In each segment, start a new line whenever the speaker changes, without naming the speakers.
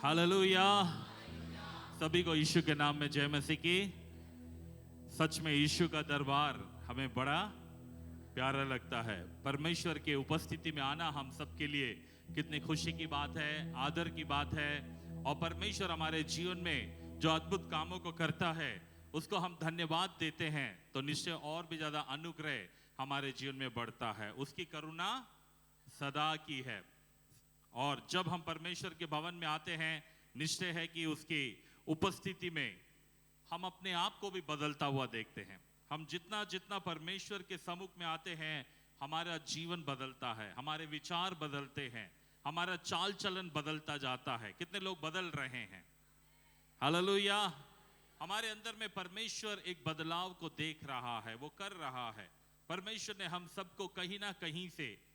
Hallelujah. सभी को यीशु के नाम में जय मसीह की। सच में यीशु का दरबार हमें बड़ा प्यारा लगता है। परमेश्वर के उपस्थिति में आना हम सबके लिए कितनी खुशी की बात है, आदर की बात है। और परमेश्वर हमारे जीवन में जो अद्भुत कामों को करता है उसको हम धन्यवाद देते हैं, तो निश्चय और भी ज्यादा अनुग्रह हमारे जीवन में बढ़ता है। उसकी करुणा सदा की है। और जब हम परमेश्वर के भवन में आते हैं, निश्चय है कि उसकी उपस्थिति में हम अपने आप को भी बदलता हुआ देखते हैं। हम जितना जितना परमेश्वर के सम्मुख में आते हैं, हमारा जीवन बदलता है, हमारे विचार बदलते हैं, हमारा चाल चलन बदलता जाता है। कितने लोग बदल रहे हैं? हालेलुया। हमारे अंदर में परमेश्वर एक बदलाव को देख रहा है, वो कर रहा है। परमेश्वर ने हम सबको कहीं ना कहीं से,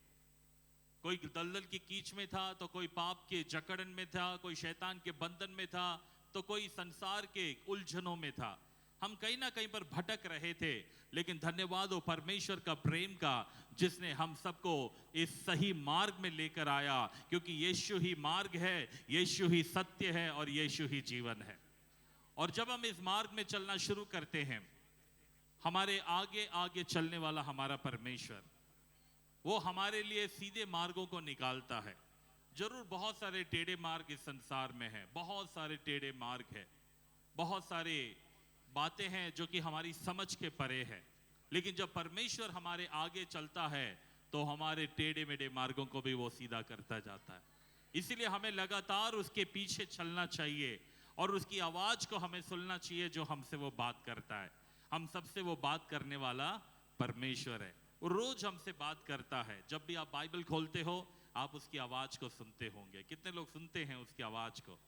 कोई दलदल की कीच में था, तो कोई पाप के जकड़न में था, कोई शैतान के बंधन में था, तो कोई संसार के उलझनों में था। हम कहीं ना कहीं पर भटक रहे थे, लेकिन धन्यवाद हो परमेश्वर का प्रेम का, जिसने हम सबको इस सही मार्ग में लेकर आया। क्योंकि यीशु ही मार्ग है, यीशु ही सत्य है और यीशु ही जीवन है। और जब हम इस मार्ग में चलना शुरू करते हैं, हमारे आगे आगे चलने वाला हमारा परमेश्वर, वो हमारे लिए सीधे मार्गों को निकालता है। जरूर बहुत सारे टेढ़े मार्ग इस संसार में है, बहुत सारे टेढ़े मार्ग है, बहुत सारे बातें हैं जो कि हमारी समझ के परे है। लेकिन जब परमेश्वर हमारे आगे चलता है, तो हमारे टेढ़े मेढ़े मार्गों को भी वो सीधा करता जाता है। इसीलिए हमें लगातार उसके पीछे चलना चाहिए और उसकी आवाज को हमें सुनना चाहिए, जो हमसे वो बात करता है। हम सबसे वो बात करने वाला परमेश्वर है। वो रोज हमसे बात करता है। जब भी आप बाइबल खोलते हो, आप उसकी आवाज को सुनते होंगे। कितने लोग सुनते हैं उसकी आवाज को?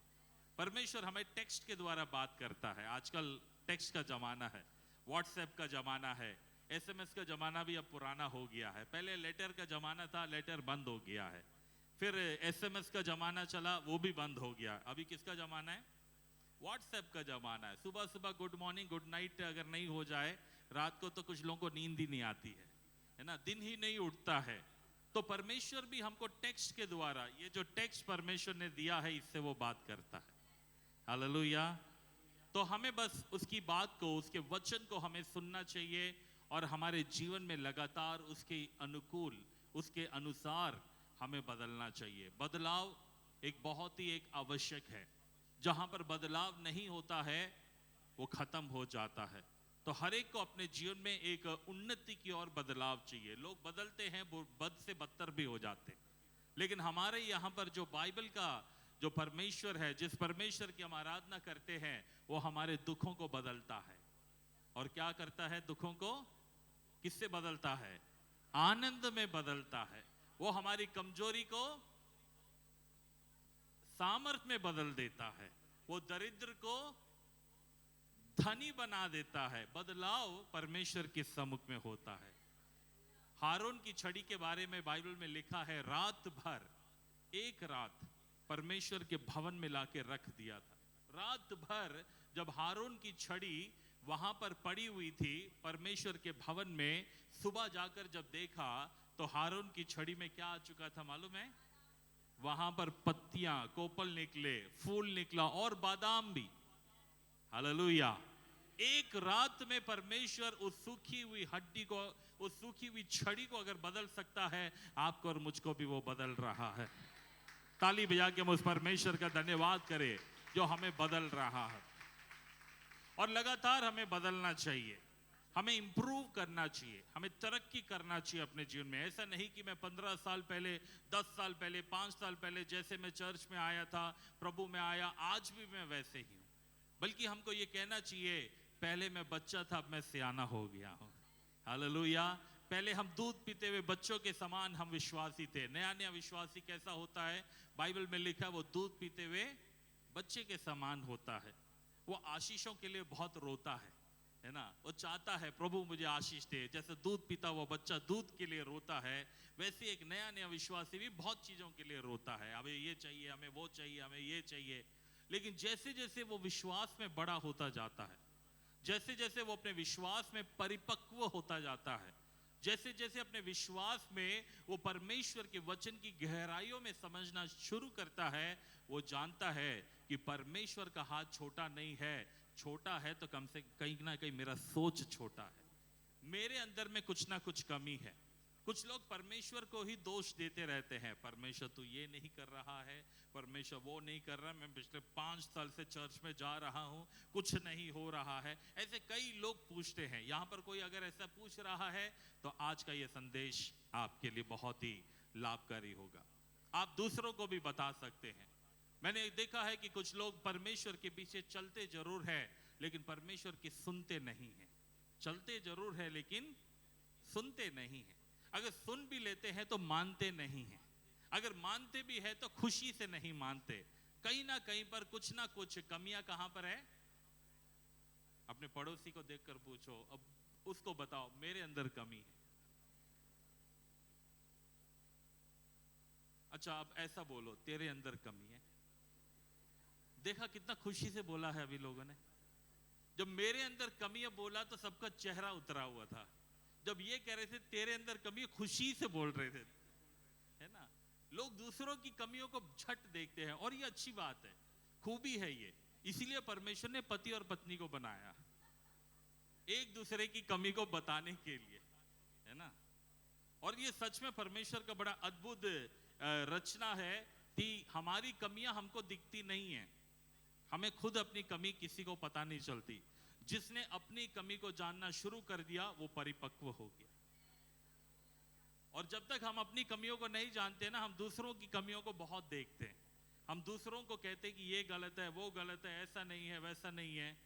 परमेश्वर हमें टेक्स्ट के द्वारा बात करता है। आजकल टेक्स्ट का जमाना है, व्हाट्सएप का जमाना है, एसएमएस का जमाना भी अब पुराना हो गया है। पहले लेटर का जमाना था, लेटर बंद हो गया है। फिर एसएमएस का जमाना चला, वो भी बंद हो गया। अभी किसका जमाना है? व्हाट्सएप का जमाना है। सुबह सुबह गुड मॉर्निंग गुड नाइट अगर नहीं हो जाए, रात को तो कुछ लोगों को नींद ही नहीं आती है ना, दिन ही नहीं उठता है। तो परमेश्वर भी हमको टेक्स्ट के द्वारा, ये जो टेक्स्ट परमेश्वर ने दिया है, इससे वो बात करता है। हालेलुया। तो हमें बस उसकी बात को, उसके वचन को हमें सुनना चाहिए और हमारे जीवन में लगातार उसके अनुकूल, उसके अनुसार हमें बदलना चाहिए। बदलाव एक बहुत ही एक आवश्यक है। जहां पर बदलाव नहीं होता है, वो खत्म हो जाता है। तो हर एक को अपने जीवन में एक उन्नति की ओर बदलाव चाहिए। लोग बदलते हैं, वो बद से बदतर भी हो जाते हैं। लेकिन हमारे यहाँ पर जो बाइबल का जो परमेश्वर है, जिस परमेश्वर की हम आराधना करते हैं, वो हमारे दुखों को बदलता है। और क्या करता है? दुखों को किससे बदलता है? आनंद में बदलता है। वो हमारी कमजोरी को सामर्थ में बदल देता है। वो दरिद्र को धनी बना देता है। बदलाव परमेश्वर के सम्मुख में होता है। हारून की छड़ी के बारे में बाइबल में लिखा है, रात भर, एक रात परमेश्वर के भवन में लाके रख दिया था। रात भर जब हारून की छड़ी वहां पर पड़ी हुई थी परमेश्वर के भवन में, सुबह जाकर जब देखा तो हारून की छड़ी में क्या आ चुका था मालूम है? वहां पर पत्तियां, कोपल निकले, फूल निकला और बादाम भी। हालेलुया। एक रात में परमेश्वर उस सूखी हुई हड्डी को, उस सूखी हुई छड़ी को अगर बदल सकता है, आपको और मुझको भी वो बदल रहा है। ताली बजा के हम उस परमेश्वर का धन्यवाद करें जो हमें बदल रहा है। और लगातार हमें बदलना चाहिए, हमें इंप्रूव करना चाहिए, हमें तरक्की करना चाहिए अपने जीवन में। ऐसा नहीं कि मैं 15 साल पहले, 10 साल पहले, 5 साल पहले जैसे मैं चर्च में आया था, प्रभु में आया, आज भी मैं वैसे ही हूं। बल्कि हमको ये कहना चाहिए, पहले मैं बच्चा था, अब मैं सियाना हो गया हूं। हालेलुया। पहले हम दूध पीते हुए बच्चों के समान हम विश्वासी थे। नया नया विश्वासी कैसा होता है? बाइबल में लिखा है, वो दूध पीते हुए बच्चे के समान होता है। वो आशीषों के लिए बहुत रोता है ना। वो चाहता है प्रभु मुझे आशीष दे। जैसे दूध पीता हुआ बच्चा दूध के लिए रोता है, वैसे एक नया नया विश्वासी भी बहुत चीजों के लिए रोता है। हमें ये चाहिए, हमें वो चाहिए, हमें ये चाहिए। लेकिन जैसे जैसे वो विश्वास में बड़ा होता जाता है, जैसे जैसे वो अपने विश्वास में परिपक्व होता जाता है, जैसे जैसे अपने विश्वास में वो परमेश्वर के वचन की गहराइयों में समझना शुरू करता है, वो जानता है कि परमेश्वर का हाथ छोटा नहीं है। छोटा है तो कम से कहीं ना कहीं मेरा सोच छोटा है, मेरे अंदर में कुछ ना कुछ कमी है। कुछ लोग परमेश्वर को ही दोष देते रहते हैं, परमेश्वर तू ये नहीं कर रहा है, परमेश्वर वो नहीं कर रहा, मैं पिछले 5 साल से चर्च में जा रहा हूँ, कुछ नहीं हो रहा है। ऐसे कई लोग पूछते हैं। यहाँ पर कोई अगर ऐसा पूछ रहा है तो आज का ये संदेश आपके लिए बहुत ही लाभकारी होगा। आप दूसरों को भी बता सकते हैं। मैंने देखा है कि कुछ लोग परमेश्वर के पीछे चलते जरूर है लेकिन परमेश्वर की सुनते नहीं है। चलते जरूर है लेकिन सुनते नहीं है। अगर सुन भी लेते हैं तो मानते नहीं हैं। अगर मानते भी है तो खुशी से नहीं मानते। कहीं ना कहीं पर कुछ ना कुछ कमियां कहां पर है। अपने पड़ोसी को देखकर पूछो, अब उसको बताओ मेरे अंदर कमी है। अच्छा अब ऐसा बोलो, तेरे अंदर कमी है। देखा कितना खुशी से बोला है अभी लोगों ने। जब मेरे अंदर कमी है बोला तो सबका चेहरा उतरा हुआ था। जब ये कह रहे थे तेरे अंदर कमी है, खुशी से बोल रहे थे, है ना। लोग दूसरों की कमियों को झट देखते हैं और ये अच्छी बात है, खूबी है ये। इसीलिए परमेश्वर ने पति और पत्नी को बनाया, एक दूसरे की कमी को बताने के लिए, है ना। और ये सच में परमेश्वर का बड़ा अद्भुत रचना है कि हमारी कमियां हमको दिखती नहीं है। हमें खुद अपनी कमी किसी को पता नहीं चलती। जिसने अपनी कमी को जानना शुरू कर दिया वो परिपक्व हो गया। और जब तक हम अपनी कमियों को नहीं जानते ना, हम दूसरों की कमियों को बहुत देखते हैं। हम दूसरों को कहते हैं कि ये गलत है, वो गलत है, ऐसा नहीं है, वैसा नहीं है।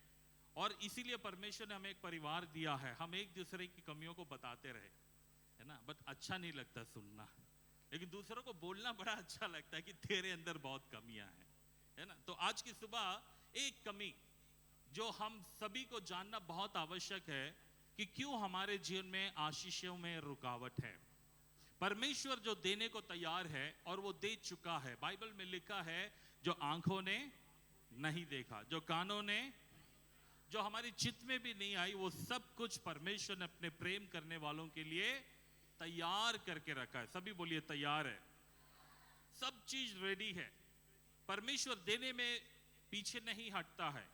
और इसीलिए परमेश्वर ने हमें एक परिवार दिया है, हम एक दूसरे की कमियों को बताते रहे, है ना। बट अच्छा नहीं लगता सुनना, लेकिन दूसरों को बोलना बड़ा अच्छा लगता है कि तेरे अंदर बहुत कमियां हैं, है ना। तो आज की सुबह एक कमी जो हम सभी को जानना बहुत आवश्यक है कि क्यों हमारे जीवन में आशीषों में रुकावट है। परमेश्वर जो देने को तैयार है और वो दे चुका है। बाइबल में लिखा है जो आंखों ने नहीं देखा, जो कानों ने, जो हमारी चित्त में भी नहीं आई, वो सब कुछ परमेश्वर ने अपने प्रेम करने वालों के लिए तैयार करके रखा है। सभी बोलिए तैयार है। सब चीज रेडी है। परमेश्वर देने में पीछे नहीं हटता है।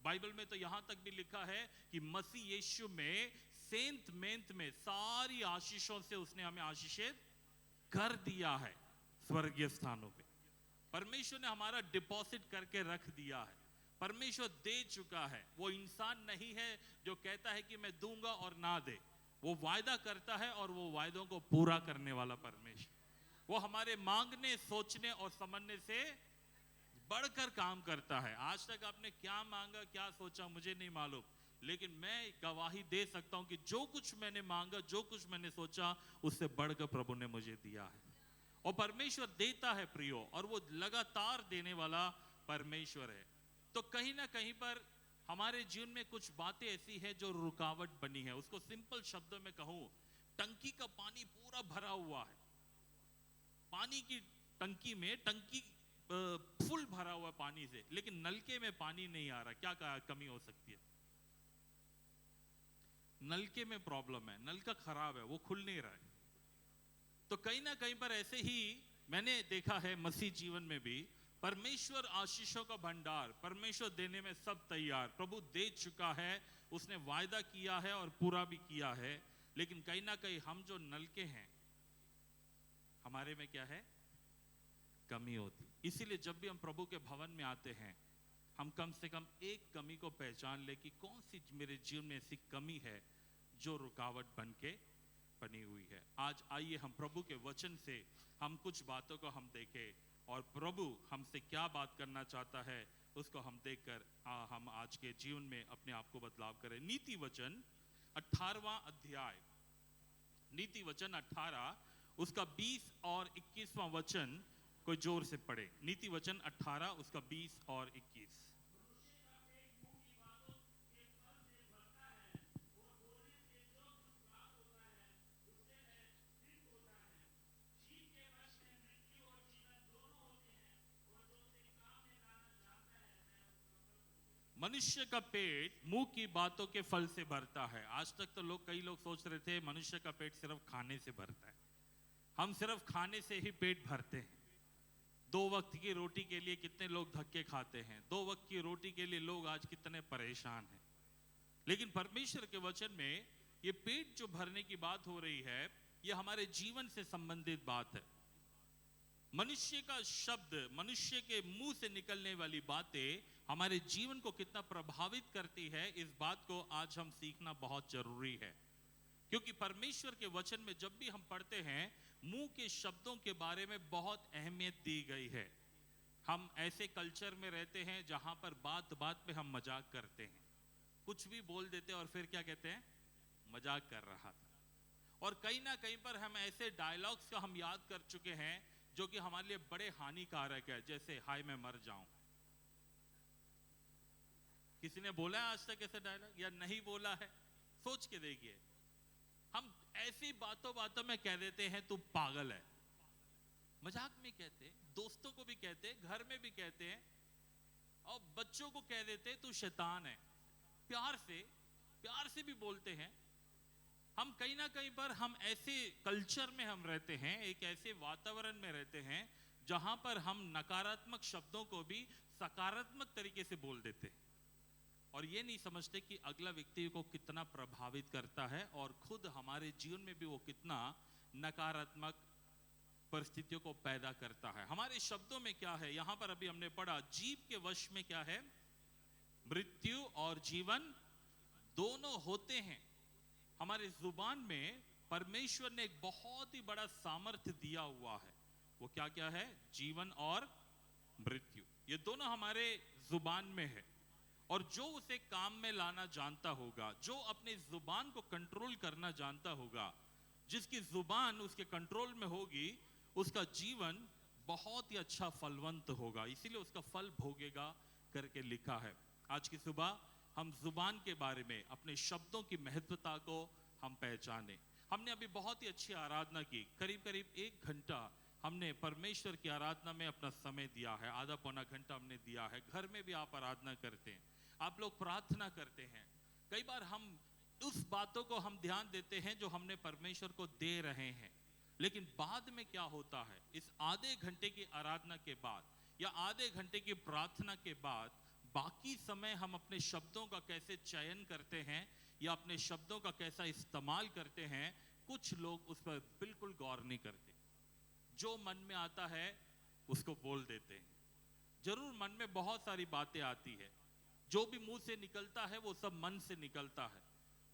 बाइबल में तो यहां तक भी लिखा है कि मसीह यीशु में सेंत मेंत में सारी आशीषों से उसने हमें आशीषित कर दिया है। स्वर्गीय स्थानों पे परमेश्वर ने हमारा डिपॉजिट करके रख दिया है। परमेश्वर दे चुका है। वो इंसान नहीं है जो कहता है कि मैं दूंगा और ना दे। वो वायदा करता है और वो वायदों को पूरा करने वाला परमेश्वर। वो हमारे मांगने, सोचने और समझने से बढ़कर काम करता है। आज तक आपने क्या मांगा, क्या सोचा, मुझे नहीं मालूम, लेकिन मैं गवाही दे सकता हूं कि जो कुछ मैंने मांगा, जो कुछ मैंने सोचा, उससे बढ़कर प्रभु ने मुझे दिया है। और परमेश्वर देता है प्रियो, और वो लगातार देने वाला परमेश्वर है। तो कहीं ना कहीं पर हमारे जीवन में कुछ बातें ऐसी है जो रुकावट बनी है। उसको सिंपल शब्दों में कहूं, टंकी का पानी पूरा भरा हुआ है, पानी की टंकी में, टंकी फुल भरा हुआ पानी से, लेकिन नलके में पानी नहीं आ रहा। क्या कमी हो सकती है? नलके में प्रॉब्लम है, नलका खराब है, वो खुल नहीं रहा है। तो कहीं ना कहीं पर ऐसे ही मैंने देखा है मसीह जीवन में भी, परमेश्वर आशीषों का भंडार, परमेश्वर देने में सब तैयार, प्रभु दे चुका है, उसने वायदा किया है और पूरा भी किया है। लेकिन कहीं ना कहीं हम जो नलके हैं, हमारे में क्या है? कमी होती। इसीलिए जब भी हम प्रभु के भवन में आते हैं, हम कम से कम एक कमी को पहचान ले कि कौन सी मेरे जीवन में ऐसी कमी है जो रुकावट बन के बनी हुई है। आज आइए हम प्रभु के वचन से हम कुछ बातों को हम देखें और प्रभु हमसे क्या बात करना चाहता है उसको हम देखकर हम आज के जीवन में अपने आप को बदलाव करें। नीति वचन 18वां अध्याय, नीति वचन 18 उसका 20 और 21वां वचन कोई जोर से पढ़े। नीति वचन 18 उसका 20 और 21। मनुष्य का पेट मुंह की बातों के फल से भरता है। आज तक तो कई लोग सोच रहे थे मनुष्य का पेट सिर्फ खाने से भरता है। हम सिर्फ खाने से ही पेट भरते हैं। दो वक्त की रोटी के लिए कितने लोग धक्के खाते हैं, दो वक्त की रोटी के लिए लोग आज कितने परेशान हैं। लेकिन परमेश्वर के वचन में ये पेट जो भरने की बात हो रही है, ये हमारे जीवन से संबंधित बात है। मनुष्य का शब्द, मनुष्य के मुंह से निकलने वाली बातें हमारे जीवन को कितना प्रभावित करती है, इस बात को आज हम सीखना बहुत जरूरी है। क्योंकि परमेश्वर के वचन में जब भी हम पढ़ते हैं, मुंह के शब्दों के बारे में बहुत अहमियत दी गई है। हम ऐसे कल्चर में रहते हैं जहां पर बात बात पे हम मजाक करते हैं, कुछ भी बोल देते हैं और फिर क्या कहते हैं, मजाक कर रहा था। और कहीं ना कहीं पर हम ऐसे डायलॉग्स का हम याद कर चुके हैं जो कि हमारे लिए बड़े हानिकारक है, जैसे हाय मैं मर जाऊं। किसी ने बोला है आज तक ऐसे डायलॉग, या नहीं बोला है? सोच के देखिए। हम ऐसी बातों बातों में कह देते हैं तू पागल है, मजाक में कहते हैं, दोस्तों को भी कहते हैं, घर में भी कहते हैं, और बच्चों को कह देते हैं तू शैतान है। प्यार से भी बोलते हैं। हम कहीं ना कहीं पर हम ऐसे कल्चर में हम रहते हैं, एक ऐसे वातावरण में रहते हैं जहां पर हम नकारात्मक शब्दों को भी सकारात्मक तरीके से बोल देते हैं और ये नहीं समझते कि अगला व्यक्ति को कितना प्रभावित करता है और खुद हमारे जीवन में भी वो कितना नकारात्मक परिस्थितियों को पैदा करता है। हमारे शब्दों में क्या है, यहां पर अभी हमने पढ़ा, जीव के वश में क्या है, मृत्यु और जीवन दोनों होते हैं। हमारे जुबान में परमेश्वर ने एक बहुत ही बड़ा सामर्थ्य दिया हुआ है। वो क्या क्या है, जीवन और मृत्यु, ये दोनों हमारे जुबान में है। और जो उसे काम में लाना जानता होगा, जो अपने जुबान को कंट्रोल करना जानता होगा, जिसकी जुबान उसके कंट्रोल में होगी, उसका जीवन बहुत ही अच्छा फलवंत होगा, इसीलिए उसका फल भोगेगा करके लिखा है। आज की सुबह हम जुबान के बारे में, अपने शब्दों की महत्वता को हम पहचाने। हमने अभी बहुत ही अच्छी आराधना की, करीब करीब 1 घंटा हमने परमेश्वर की आराधना में अपना समय दिया है, आधा पौना घंटा हमने दिया है। घर में भी आप आराधना करते हैं, आप लोग प्रार्थना करते हैं। कई बार हम उस बातों को हम ध्यान देते हैं जो हमने परमेश्वर को दे रहे हैं, लेकिन बाद में क्या होता है, इस आधे घंटे की आराधना के बाद या आधे घंटे की प्रार्थना के बाद बाकी समय हम अपने शब्दों का कैसे चयन करते हैं या अपने शब्दों का कैसा इस्तेमाल करते हैं, कुछ लोग उस पर बिल्कुल गौर नहीं करते। जो मन में आता है उसको बोल देते हैं। जरूर मन में बहुत सारी बातें आती है, जो भी मुंह से निकलता है वो सब मन से निकलता है।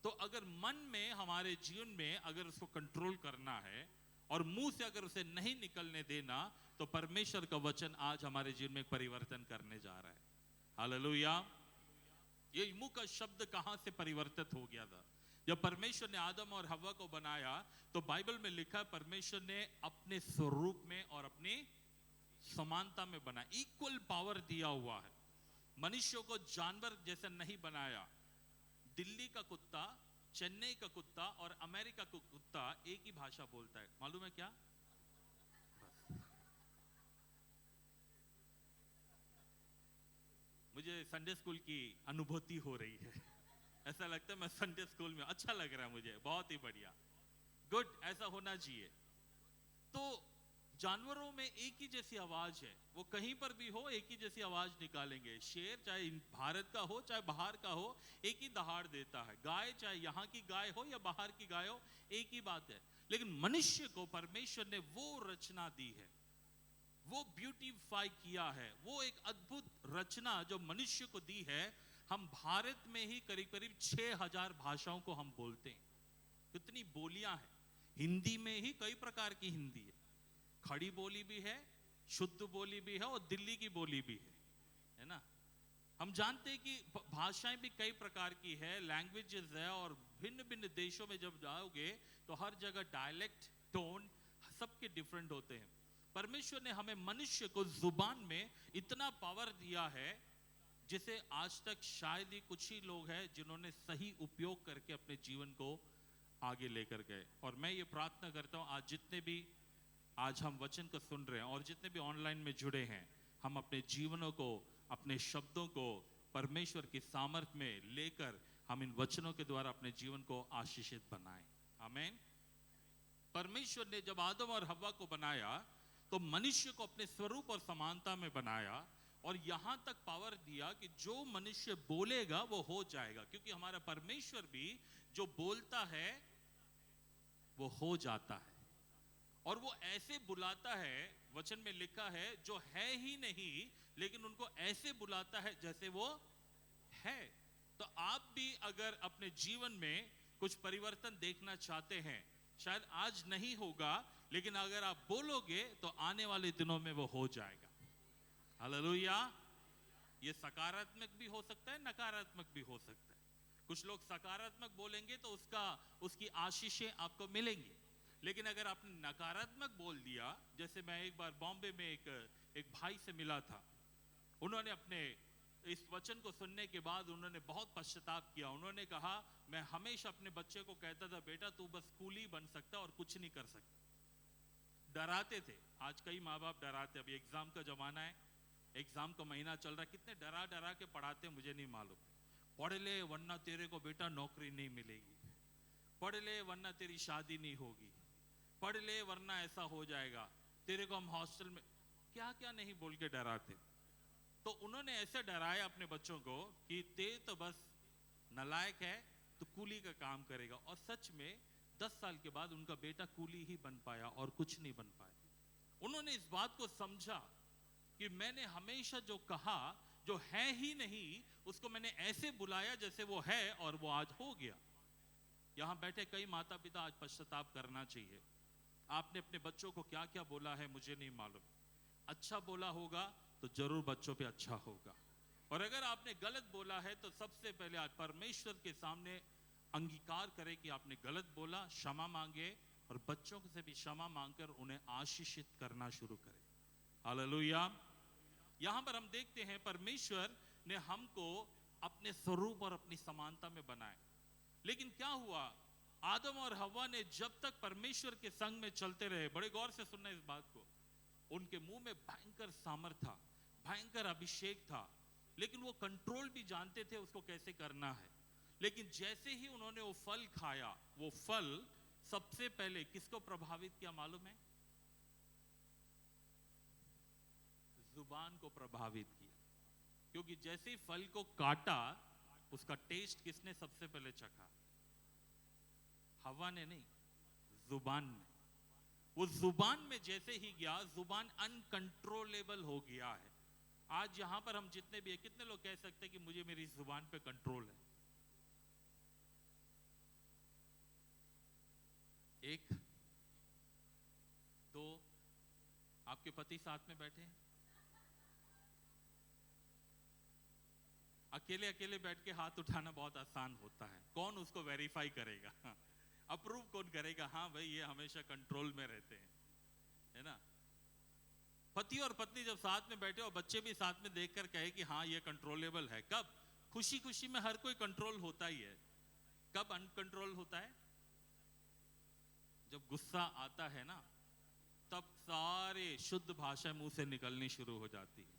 तो अगर मन में, हमारे जीवन में अगर उसको कंट्रोल करना है और मुंह से अगर उसे नहीं निकलने देना, तो परमेश्वर का वचन आज हमारे जीवन में परिवर्तन करने जा रहा है। हालेलुया। ये मुंह का शब्द कहां से परिवर्तित हो गया था? जब परमेश्वर ने आदम और हव्वा को बनाया, तो बाइबल में लिखा, परमेश्वर ने अपने स्वरूप में और अपनी समानता में बनाया, इक्वल पावर दिया हुआ है। मनुष्यों को जानवर जैसा नहीं बनाया। दिल्ली का कुत्ता, चेन्नई का कुत्ता और अमेरिका का कुत्ता एक ही भाषा बोलता है, मालूम है क्या? मुझे संडे स्कूल की अनुभूति हो रही है, ऐसा लगता है मैं संडे स्कूल में, अच्छा लग रहा है मुझे, बहुत ही बढ़िया, गुड, ऐसा होना चाहिए। तो जानवरों में एक ही जैसी आवाज है, वो कहीं पर भी हो एक ही जैसी आवाज निकालेंगे। शेर चाहे भारत का हो चाहे बाहर का हो, एक ही दहाड़ देता है। गाय चाहे यहाँ की गाय हो या बाहर की गाय हो, एक ही बात है। लेकिन मनुष्य को परमेश्वर ने वो रचना दी है, वो ब्यूटीफाई किया है, वो एक अद्भुत रचना जो मनुष्य को दी है। हम भारत में ही करीब करीब 6000 भाषाओं को हम बोलते हैं। कितनी बोलियां हैं, हिंदी में ही कई प्रकार की हिंदी है, खड़ी बोली भी है, शुद्ध बोली भी है और दिल्ली की बोली भी है ना। हम जानते हैं कि भाषाएं भी कई प्रकार की है, लैंग्वेजेस है, और भिन्न भिन्न देशों में जब जाओगे तो हर जगह डायलेक्ट, टोन सबके डिफरेंट होते हैं। परमेश्वर ने हमें, मनुष्य को, जुबान में इतना पावर दिया है जिसे आज तक शायद ही कुछ ही लोग हैं जिन्होंने सही उपयोग करके अपने जीवन को आगे लेकर गए। और मैं ये प्रार्थना करता हूं, आज जितने भी आज हम वचन को सुन रहे हैं और जितने भी ऑनलाइन में जुड़े हैं, हम अपने जीवनों को, अपने शब्दों को परमेश्वर की सामर्थ्य में लेकर हम इन वचनों के द्वारा अपने जीवन को आशीषित बनाएं। आमीन। परमेश्वर ने जब आदम और हव्वा को बनाया, तो मनुष्य को अपने स्वरूप और समानता में बनाया और यहां तक पावर दिया कि जो मनुष्य बोलेगा वो हो जाएगा, क्योंकि हमारा परमेश्वर भी जो बोलता है वो हो जाता है। और वो ऐसे बुलाता है, वचन में लिखा है, जो है ही नहीं लेकिन उनको ऐसे बुलाता है जैसे वो है। तो आप भी अगर अपने जीवन में कुछ परिवर्तन देखना चाहते हैं, शायद आज नहीं होगा, लेकिन अगर आप बोलोगे तो आने वाले दिनों में वो हो जाएगा। हालेलुया। ये सकारात्मक भी हो सकता है, नकारात्मक भी हो सकता है। कुछ लोग सकारात्मक बोलेंगे तो उसकी आशीषें आपको मिलेंगी, लेकिन अगर आपने नकारात्मक बोल दिया, जैसे मैं एक बार बॉम्बे में एक भाई से मिला था, उन्होंने अपने इस वचन को सुनने के बाद उन्होंने बहुत पश्चाताप किया। उन्होंने कहा, मैं हमेशा अपने बच्चे को कहता था, बेटा तू बस कूली बन सकता और कुछ नहीं कर सकता। डराते थे। आज कई माँ बाप डराते, अभी एग्जाम का जमाना है, एग्जाम का महीना चल रहा है, कितने डरा डरा के पढ़ाते मुझे नहीं मालूम। पढ़ ले वरना तेरे को बेटा नौकरी नहीं मिलेगी, पढ़ ले वरना तेरी शादी नहीं होगी, पढ़ ले वरना ऐसा हो जाएगा, तेरे को हम हॉस्टल में, क्या क्या नहीं बोल के डराते। तो उन्होंने ऐसे डराया अपने बच्चों को कि ते तो बस नालायक है, तो कूली का काम करेगा। और सच में 10 साल के बाद उनका बेटा कूली ही बन पाया और कुछ नहीं बन पाया। उन्होंने इस बात को समझा कि मैंने हमेशा जो कहा, जो है ही नहीं, उसको मैंने ऐसे बुलाया जैसे वो है, और वो आज हो गया। यहां बैठे कई माता पिता आज पश्चाताप करना चाहिए। आपने अपने बच्चों को क्या क्या बोला है मुझे नहीं मालूम। अच्छा बोला होगा तो जरूर बच्चों पे अच्छा होगा, और अगर आपने गलत बोला है तो सबसे पहले आज परमेश्वर के सामने अंगीकार करें कि आपने गलत बोला, क्षमा मांगे, और बच्चों से भी क्षमा मांगकर उन्हें आशीषित करना शुरू करें। हालेलुया। यहां पर हम देखते हैं परमेश्वर ने हमको अपने स्वरूप और अपनी समानता में बनाया, लेकिन क्या हुआ, आदम और हव्वा ने जब तक परमेश्वर के संग में चलते रहे, बड़े गौर से सुनना इस बात को, उनके मुंह में भयंकर सामर्थ था, भयंकर अभिषेक था, लेकिन वो कंट्रोल भी जानते थे उसको कैसे करना है। लेकिन जैसे ही उन्होंने वो फल खाया, वो फल सबसे पहले किसको प्रभावित किया मालूम है? जुबान को प्रभावित किया, क्योंकि जैसे ही फल को काटा, उसका टेस्ट किसने सबसे पहले चखा? हवा ने नहीं, जुबान ने। वो जुबान में जैसे ही गया, जुबान अनकंट्रोलेबल हो गया है। आज यहां पर हम जितने भी है, कितने लोग कह सकते हैं कि मुझे मेरी जुबान पे कंट्रोल है? एक दो, आपके पति साथ में बैठे हैं, अकेले अकेले बैठ के हाथ उठाना बहुत आसान होता है, कौन उसको वेरीफाई करेगा? अप्रूव कौन करेगा? हाँ भाई ये हमेशा कंट्रोल में रहते हैं, है ना। पति और पत्नी जब साथ में बैठे और बच्चे भी साथ में देखकर कहे कि हाँ ये कंट्रोलेबल है, कब? खुशी खुशी में हर कोई कंट्रोल होता ही है। कब अनकंट्रोल होता है? जब गुस्सा आता है ना, तब सारे शुद्ध भाषा मुंह से निकलनी शुरू हो जाती है।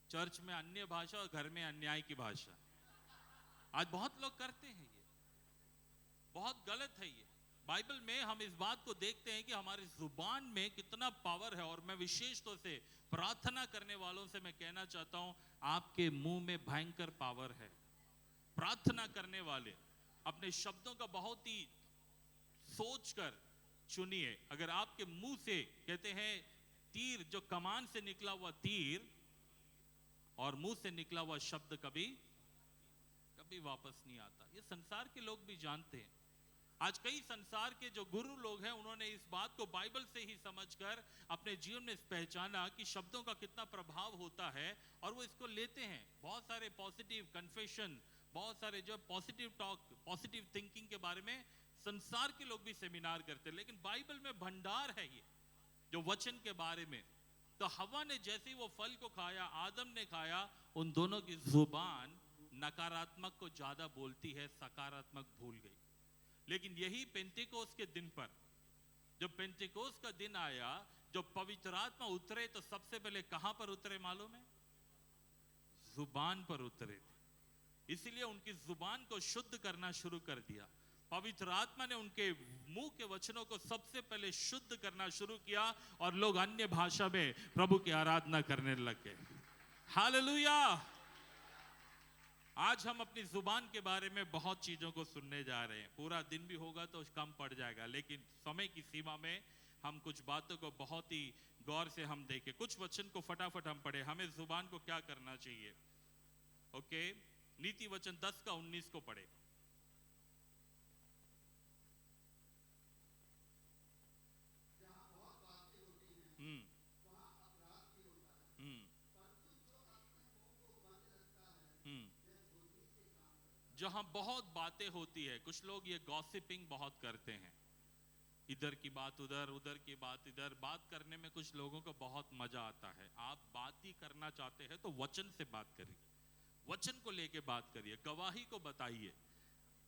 चर्च में अन्य भाषा और घर में अन्याय की भाषा। आज बहुत लोग करते हैं, ये बहुत गलत है। ये बाइबल में हम इस बात को देखते हैं कि हमारी जुबान में कितना पावर है। और मैं विशेष तौर से प्रार्थना करने वालों से मैं कहना चाहता हूं, आपके मुंह में भयंकर पावर है। प्रार्थना करने वाले अपने शब्दों का बहुत ही सोचकर चुनिए। अगर आपके मुंह से कहते हैं तीर, जो कमान से निकला हुआ तीर और मुंह से निकला हुआ शब्द कभी कभी वापस नहीं आता, ये संसार के लोग भी जानते हैं। आज कई संसार के जो गुरु लोग हैं, उन्होंने इस बात को बाइबल से ही समझकर अपने जीवन में पहचाना कि शब्दों का कितना प्रभाव होता है, और वो इसको लेते हैं। बहुत सारे पॉजिटिव कन्फेशन, बहुत सारे जो पॉजिटिव टॉक, पॉजिटिव थिंकिंग के बारे में संसार के लोग भी सेमिनार करते हैं, लेकिन बाइबल में भंडार है ये जो वचन के बारे में। तो हवा ने जैसे ही वो फल को खाया, आदम ने खाया, उन दोनों की जुबान नकारात्मक को ज्यादा बोलती है, सकारात्मक भूल गई। लेकिन यही पेंटेकोस के दिन पर, जब पेंटेकोस का दिन आया, जब पवित्र आत्मा उतरे, तो सबसे पहले कहां पर उतरे मालूम है? जुबान पर उतरे थे। इसलिए उनकी जुबान को शुद्ध करना शुरू कर दिया। पवित्र आत्मा ने उनके मुंह के वचनों को सबसे पहले शुद्ध करना शुरू किया और लोग अन्य भाषा में प्रभु की आराधना करने लग गए। हालेलुया। आज हम अपनी जुबान के बारे में बहुत चीजों को सुनने जा रहे हैं। पूरा दिन भी होगा तो कम पड़ जाएगा, लेकिन समय की सीमा में हम कुछ बातों को बहुत ही गौर से हम देखें। कुछ वचन को फटाफट हम पढ़े। हमें जुबान को क्या करना चाहिए? ओके, नीति वचन 10 का 19 को पढ़े। जहां बहुत बातें होती है, कुछ लोग ये गॉसिपिंग बहुत करते हैं, इधर की बात उधर, उधर की बात इधर। बात करने में कुछ लोगों को बहुत मजा आता है। आप बात ही करना चाहते हैं तो वचन से बात करिए, वचन को लेके बात करिए, गवाही को बताइए।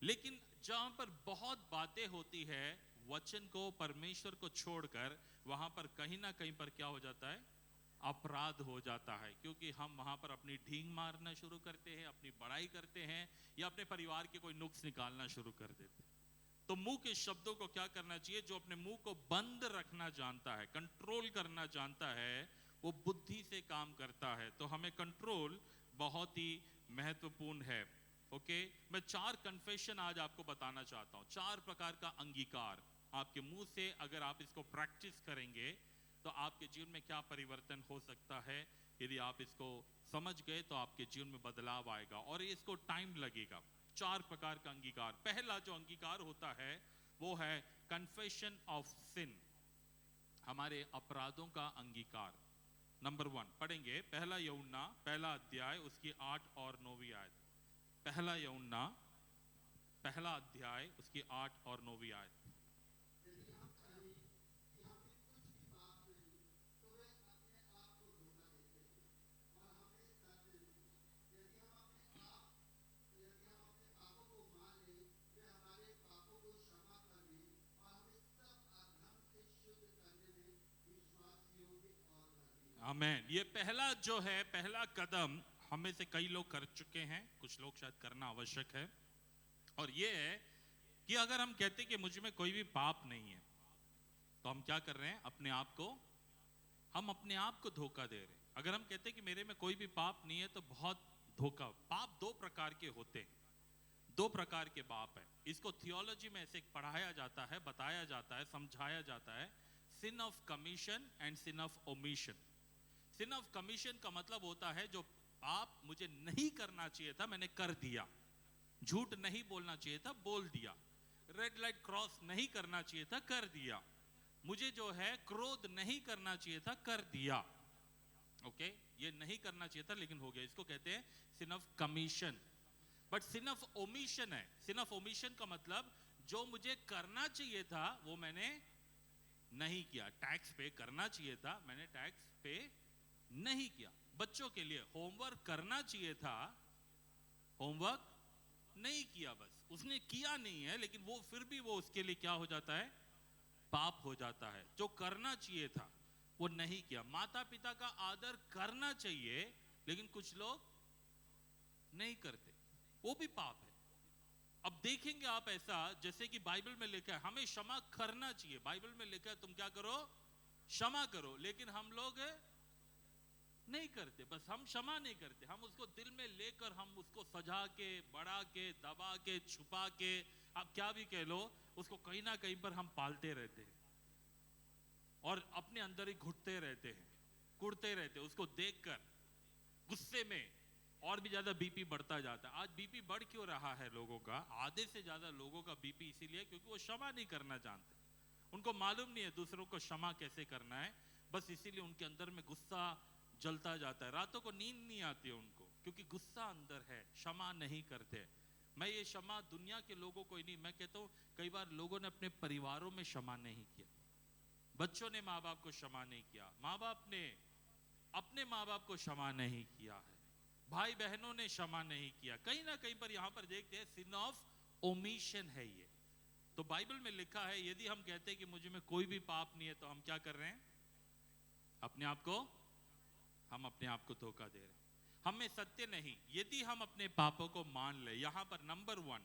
लेकिन जहां पर बहुत बातें होती है, वचन को, परमेश्वर को छोड़कर, वहां पर कहीं ना कहीं पर क्या हो जाता है? अपराध हो जाता है। क्योंकि हम वहां पर अपनी ढींग मारना शुरू करते हैं, अपनी बड़ाई करते हैं, या अपने परिवार के कोई नुक्स निकालना शुरू कर देते हैं। तो मुंह के शब्दों को क्या करना चाहिए? जो अपने मुंह को बंद रखना जानता है, कंट्रोल करना जानता है, वो बुद्धि से काम करता है। तो हमें कंट्रोल बहुत ही महत्वपूर्ण है। ओके, मैं 4 कन्फेशन आज आपको बताना चाहता हूं। 4 प्रकार का अंगीकार आपके मुंह से अगर आप इसको प्रैक्टिस करेंगे तो आपके जीवन में क्या परिवर्तन हो सकता है। यदि आप इसको समझ गए तो आपके जीवन में बदलाव आएगा, और इसको टाइम लगेगा। 4 प्रकार का अंगीकार। पहला जो अंगीकार होता है वो है कन्फेशन ऑफ सिन, हमारे अपराधों का अंगीकार। नंबर 1 पढ़ेंगे, पहला यूहन्ना पहला अध्याय उसकी 8 और 9वीं आयत। पहला यूहन्ना पहला अध्याय उसकी 8 और 9वीं आयत। आमेन। ये पहला जो है, पहला कदम हमें से कई लोग कर चुके हैं, कुछ लोग शायद करना आवश्यक है। और ये है कि अगर हम कहते कि मुझ में कोई भी पाप नहीं है, तो हम क्या कर रहे हैं? अपने आप को, हम अपने आप को धोखा दे रहे हैं। अगर हम कहते कि मेरे में कोई भी पाप नहीं है, तो बहुत धोखा। पाप 2 प्रकार के होते हैं, 2 प्रकार के पाप है। इसको थियोलॉजी में ऐसे पढ़ाया जाता है, बताया जाता है, समझाया जाता है। Sin of commission and sin of omission. Sin of commission का मतलब होता है जो पाप मुझे नहीं करना चाहिए था, मैंने कर दिया। झूठ नहीं बोलना चाहिए था, बोल दिया। रेड लाइट क्रॉस नहीं करना चाहिए था, कर दिया। मुझे जो है क्रोध नहीं करना चाहिए था, कर दिया। ओके, ये नहीं करना चाहिए था लेकिन हो गया। इसको कहते हैं sin of commission. But sin of omission है। सिन ऑफ ओमिशन का मतलब जो मुझे करना चाहिए था वो मैंने नहीं किया। टैक्स पे करना चाहिए था, मैंने टैक्स पे नहीं किया। बच्चों के लिए होमवर्क करना चाहिए था, होमवर्क नहीं किया। बस उसने किया नहीं है, लेकिन वो फिर भी वो उसके लिए क्या हो जाता है? पाप हो जाता है। जो करना चाहिए था वो नहीं किया। माता पिता का आदर करना चाहिए, लेकिन कुछ लोग नहीं करते, वो भी पाप है। अब देखेंगे आप ऐसा, जैसे कि बाइबल में लिखा है हमें क्षमा करना चाहिए। बाइबल में लिखा है तुम क्या करो? क्षमा करो। लेकिन हम लोग नहीं करते। बस हम क्षमा नहीं करते, हम उसको दिल में लेकर, हम उसको सजा के, बढ़ा के, दबा के, छुपा के, आप क्या भी कह लो, उसको कहीं ना कहीं पर हम पालते रहते हैं और अपने अंदर ही घुटते रहते हैं, कुड़ते रहते हैं। उसको देखकर गुस्से में और भी ज्यादा बीपी बढ़ता जाता है। आज बीपी बढ़ क्यों रहा है लोगों का? आधे से ज्यादा लोगों का बीपी इसीलिए क्योंकि वो क्षमा नहीं करना जानते। उनको मालूम नहीं है दूसरों को क्षमा कैसे करना है। बस इसीलिए उनके अंदर में गुस्सा जलता जाता है। रातों को नींद नहीं आती है उनको, क्योंकि गुस्सा अंदर है, क्षमा नहीं करते। मैं ये क्षमा दुनिया के लोगों को ही नहीं, मैं कहता हूँ कई बार लोगों ने अपने परिवारों में क्षमा नहीं किया। बच्चों ने माँ बाप को क्षमा नहीं किया, माँ बाप ने अपने माँ बाप को क्षमा नहीं किया है, भाई बहनों ने क्षमा नहीं किया। कहीं ना कहीं पर यहाँ पर देखते हैं सिन ऑफ ओमिशन है ये। तो बाइबल में लिखा है यदि हम कहते हैं कि मुझे में कोई भी पाप नहीं है, तो हम क्या कर रहे हैं? अपने आप को, हम अपने आप को धोखा दे रहे हैं। हमें सत्य नहीं। यदि हम अपने पापों को मान ले, यहां पर नंबर 1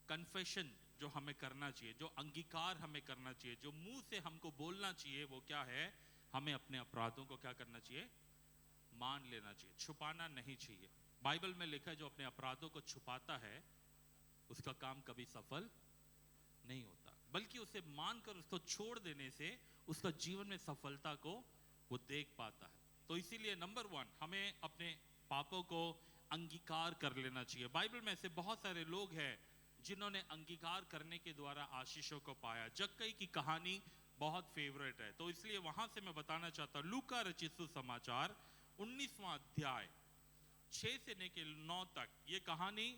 कन्फेशन जो हमें करना चाहिए, जो अंगीकार हमें करना चाहिए, जो मुंह से हमको बोलना चाहिए, वो क्या है? हमें अपने अपराधों को क्या करना चाहिए? मान लेना चाहिए, छुपाना नहीं चाहिए। बाइबल में लिखा है जो अपने अपराधों को छुपाता है उसका काम कभी सफल नहीं होता, बल्कि उसे मानकर उसको छोड़ देने से उसका जीवन में सफलता को वो देख पाता है। तो इसीलिए नंबर 1 हमें अपने पापों को अंगीकार कर लेना चाहिए। बाइबल में ऐसे बहुत सारे लोग हैं जिन्होंने अंगीकार करने के द्वारा आशीषों को पाया। जक्कई की कहानी बहुत फेवरेट है, तो इसलिए वहां से मैं बताना चाहता हूं। लूका रचित सुसमाचार 19वां अध्याय 6 से लेकर 9 तक, ये कहानी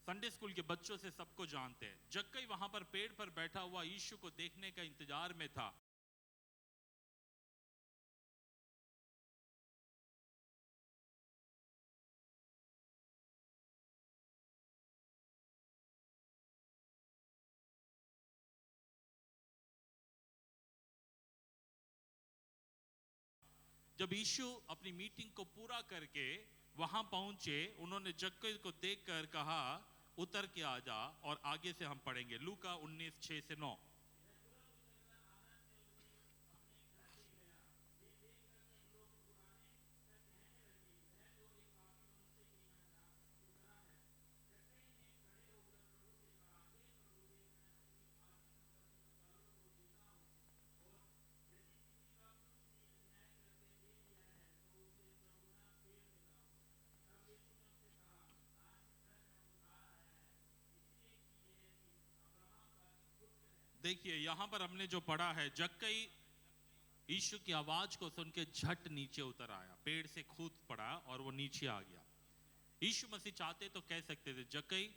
संडे स्कूल के बच्चों से सबको जानते हैं। जक्कई वहां पर पेड़ पर बैठा हुआ यीशु को देखने का इंतजार में था। जब यीशु अपनी मीटिंग को पूरा करके वहां पहुंचे, उन्होंने जक्कई को देखकर कहा उतर के आ जा, और आगे से हम पढ़ेंगे लूका 19:6 से 9। देखिए यहां पर हमने जो पढ़ा है, जक्कई यीशु की आवाज को सुन के झट नीचे उतर आया, पेड़ से कूद पड़ा और वो नीचे आ गया। यीशु मसीह चाहते तो कह सकते थे, जक्कई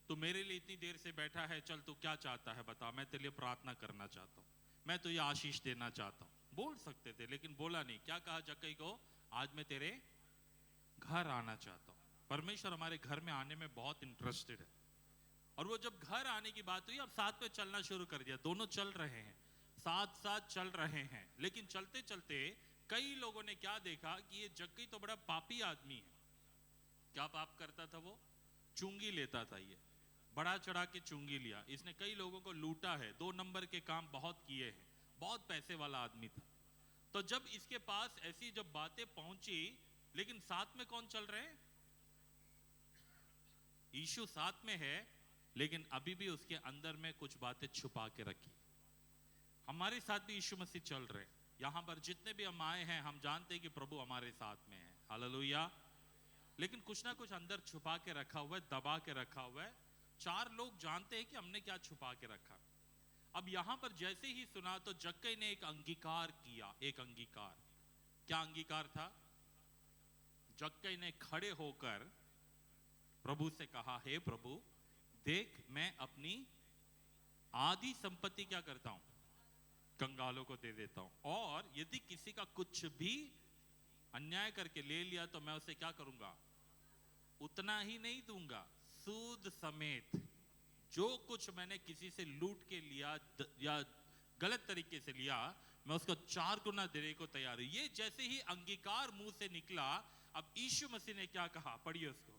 तू मेरे लिए इतनी देर से बैठा है, चल तू क्या चाहता है बता, मैं तेरे लिए प्रार्थना करना चाहता हूँ, मैं तुझे आशीष देना चाहता हूँ, बोल सकते थे, लेकिन बोला नहीं। क्या कहा जक्कई को? आज मैं तेरे घर आना चाहता हूँ। परमेश्वर हमारे घर में आने में बहुत इंटरेस्टेड है। और वो जब घर आने की बात हुई, अब साथ में चलना शुरू कर दिया, दोनों चल रहे हैं, साथ साथ चल रहे हैं। लेकिन चलते चलते कई लोगों ने क्या देखा कि ये जक्कई तो बड़ा पापी आदमी है। क्या पाप करता था वो? चुंगी लेता था, ये बड़ा चढ़ा के चुंगी लिया। इसने कई लोगों को लूटा है, 2 नंबर के काम बहुत किए हैं, बहुत पैसे वाला आदमी था। तो जब इसके पास ऐसी जब बातें पहुंची, लेकिन साथ में कौन चल रहे हैं? यीशु साथ में है, लेकिन अभी भी उसके अंदर में कुछ बातें छुपा के रखी। हमारे साथ भी यीशु मसीह चल रहे हैं। यहां पर जितने भी हम आए हैं, हम जानते हैं कि प्रभु हमारे साथ में है, हालेलुया। लेकिन कुछ ना कुछ अंदर छुपा के रखा हुआ है, दबा के रखा हुआ है। 4 लोग जानते हैं कि हमने क्या छुपा के रखा। अब यहां पर जैसे ही सुना तो जक्कई ने एक अंगीकार किया। एक अंगीकार, क्या अंगीकार था? जक्कई ने खड़े होकर प्रभु से कहा, हे प्रभु देख, मैं अपनी आधी संपत्ति क्या करता हूं? कंगालों को दे देता हूं, और यदि किसी का कुछ भी अन्याय करके ले लिया तो मैं उसे क्या करूंगा? उतना ही नहीं दूंगा, सूद समेत जो कुछ मैंने किसी से लूट के लिया या गलत तरीके से लिया, मैं उसको 4 गुना देने को तैयार हूं। ये जैसे ही अंगीकार मुंह से निकला, अब यीशु मसीह ने क्या कहा? पढ़िए उसको।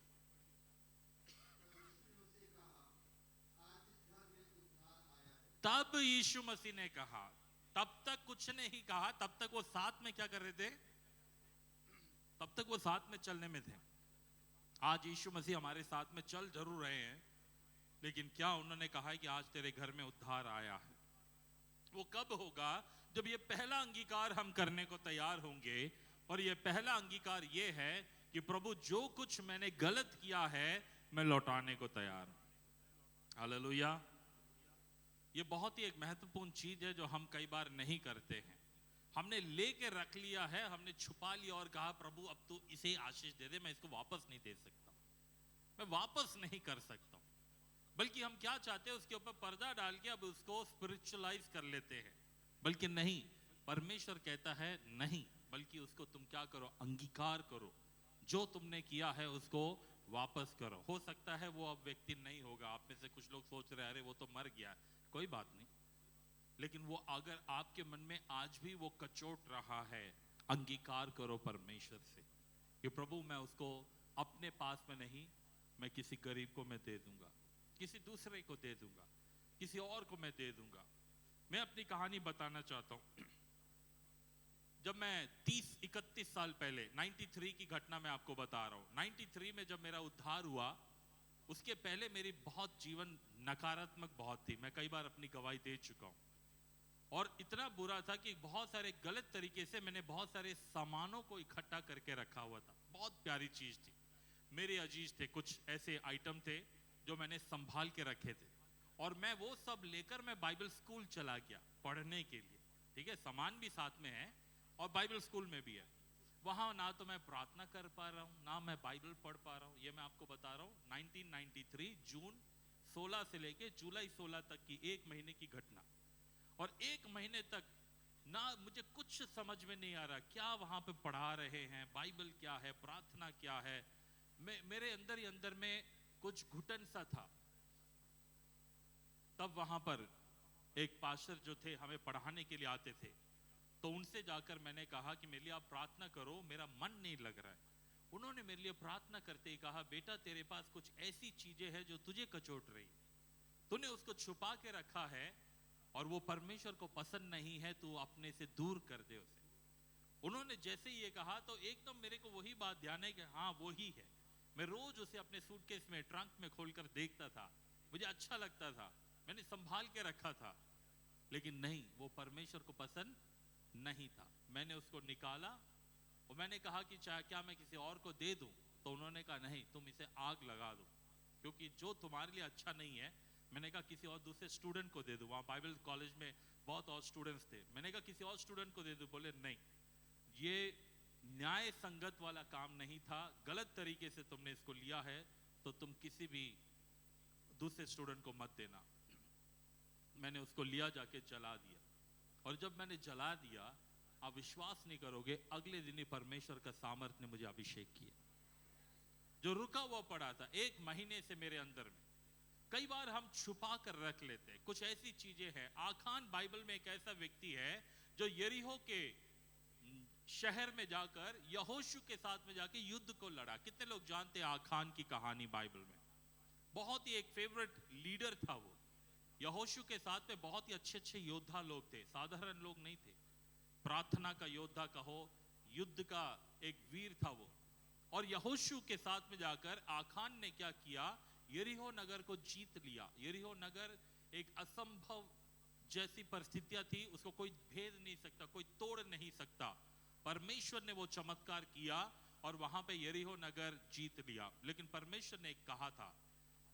तब यीशु मसीह ने कहा, तब तक कुछ नहीं कहा, तब तक वो साथ में क्या कर रहे थे? तब तक वो साथ में चलने में थे। आज यीशु मसीह हमारे साथ में चल जरूर रहे हैं, लेकिन क्या उन्होंने कहा है कि आज तेरे घर में उद्धार आया है? वो कब होगा? जब ये पहला अंगीकार हम करने को तैयार होंगे। और ये पहला अंगीकार ये है कि प्रभु जो कुछ मैंने गलत किया है, मैं लौटाने को तैयार हूं। हालेलुया। ये बहुत ही एक महत्वपूर्ण चीज है जो हम कई बार नहीं करते हैं। हमने लेके रख लिया है, हमने छुपा लिया और कहा प्रभु अब तू इसे आशीष दे दे, मैं इसको वापस नहीं दे सकता, मैं वापस नहीं कर सकता। बल्कि हम क्या चाहते हैं? उसके ऊपर पर्दा डाल के अब उसको स्पिरिचुअलाइज कर लेते हैं। बल्कि नहीं, परमेश्वर कहता है नहीं, बल्कि उसको तुम क्या करो? अंगीकार करो। जो तुमने किया है उसको वापस करो। हो सकता है वो अब व्यक्ति नहीं होगा। आप में से कुछ लोग सोच रहे हैं अरे वो तो मर गया, कोई बात नहीं। लेकिन वो अगर आपके मन में आज भी वो कचोट रहा है, अंगीकार करो परमेश्वर से कि प्रभु मैं उसको अपने पास में नहीं, मैं किसी गरीब को मैं दे दूंगा। किसी दूसरे को दे दूंगा, किसी और को मैं दे दूंगा। मैं अपनी कहानी बताना चाहता हूं। जब मैं 30-31 साल पहले 93 की घटना मैं आपको बता रहा हूं। 93 में जब मेरा उद्धार हुआ, उसके पहले मेरी बहुत जीवन नकारात्मक बहुत थी। मैं कई बार अपनी गवाही दे चुका हूं, और इतना बुरा था कि बहुत सारे गलत तरीके से मैंने बहुत सारे सामानों को इकट्ठा करके रखा हुआ था। बहुत प्यारी चीज थी, मेरे अजीज थे, कुछ ऐसे आइटम थे जो मैंने संभाल के रखे थे, और मैं वो सब लेकर मैं बाइबल स्कूल चला गया पढ़ने के लिए। ठीक है, सामान भी साथ में है और बाइबल स्कूल में भी है। वहां ना तो मैं प्रार्थना कर पा रहा हूं, ना मैं बाइबल पढ़ पा रहा हूं। ये मैं आपको बता रहा हूं 1993 जून 16 से लेके जुलाई 16 तक की 1 महीने की घटना। और 1 महीने तक ना मुझे कुछ समझ में नहीं आ रहा क्या वहां पे पढ़ा रहे हैं, बाइबल क्या है, प्रार्थना क्या है। मेरे अंदर ही अंदर में कुछ घुटन सा था। तब वहां पर एक पास्टर जो थे हमें पढ़ाने के लिए आते थे, तो उनसे जाकर मैंने कहा कि मेरे लिए आप प्रार्थना करो, मेरा मन नहीं लग रहा है। उन्होंने मेरे लिए प्रार्थना करते ही कहा, बेटा तेरे पास कुछ ऐसी चीजें हैं जो तुझे कचोट रही, तूने उसको छुपा के रखा है और वो परमेश्वर को पसंद नहीं है, तू अपने से दूर कर दे उसे। उन्होंने जैसे ही ये कहा तो एकदम मेरे को वही बात ध्यान है कि हाँ वही है। मैं रोज उसे अपने सूटकेस में ट्रंक में खोलकर देखता था, मुझे अच्छा लगता था, मैंने संभाल के रखा था, लेकिन नहीं, वो परमेश्वर को पसंद नहीं था। मैंने उसको निकाला और मैंने कहा कि क्या मैं किसी और को दे दूं? तो उन्होंने कहा नहीं, तुम इसे आग लगा दो, क्योंकि जो तुम्हारे लिए अच्छा नहीं है। मैंने कहा किसी और दूसरे स्टूडेंट को दे दूं, वहां बाइबल कॉलेज में बहुत और स्टूडेंट्स थे। मैंने कहा किसी और स्टूडेंट को दे दूं, बोले नहीं, ये न्याय संगत वाला काम नहीं था, गलत तरीके से तुमने इसको लिया है, तो तुम किसी भी दूसरे स्टूडेंट को मत देना। मैंने उसको लिया, जाके जला दिया, और जब मैंने जला दिया, आप विश्वास नहीं करोगे, अगले दिन ही परमेश्वर का सामर्थ ने मुझे अभिषेक किया। जो रुका हुआ पड़ा था 1 महीने से मेरे अंदर में, कई बार हम छुपा कर रख लेते हैं। कुछ ऐसी चीजें हैं। आखान बाइबल में एक ऐसा व्यक्ति है जो यरीहो के शहर में जाकर यहोशू के साथ में जाके युद्ध को लड़ा। कितने लोग जानते हैं आखान की कहानी बाइबल में? बहुत ही एक फेवरेट लीडर था वो। यहोशू के साथ में बहुत ही अच्छे अच्छे योद्धा लोग थे, साधारण लोग नहीं थे। प्रार्थना का योद्धा कहो, युद्ध का एक वीर था वो। और यहोशू के साथ में जाकर आखान ने क्या किया, यरीहो नगर को जीत लिया। यरीहो नगर एक असंभव जैसी परिस्थितियां थी, उसको कोई भेद नहीं सकता, कोई तोड़ नहीं सकता। परमेश्वर ने वो चमत्कार किया और वहां पे यरीहो नगर जीत लिया। लेकिन परमेश्वर ने कहा था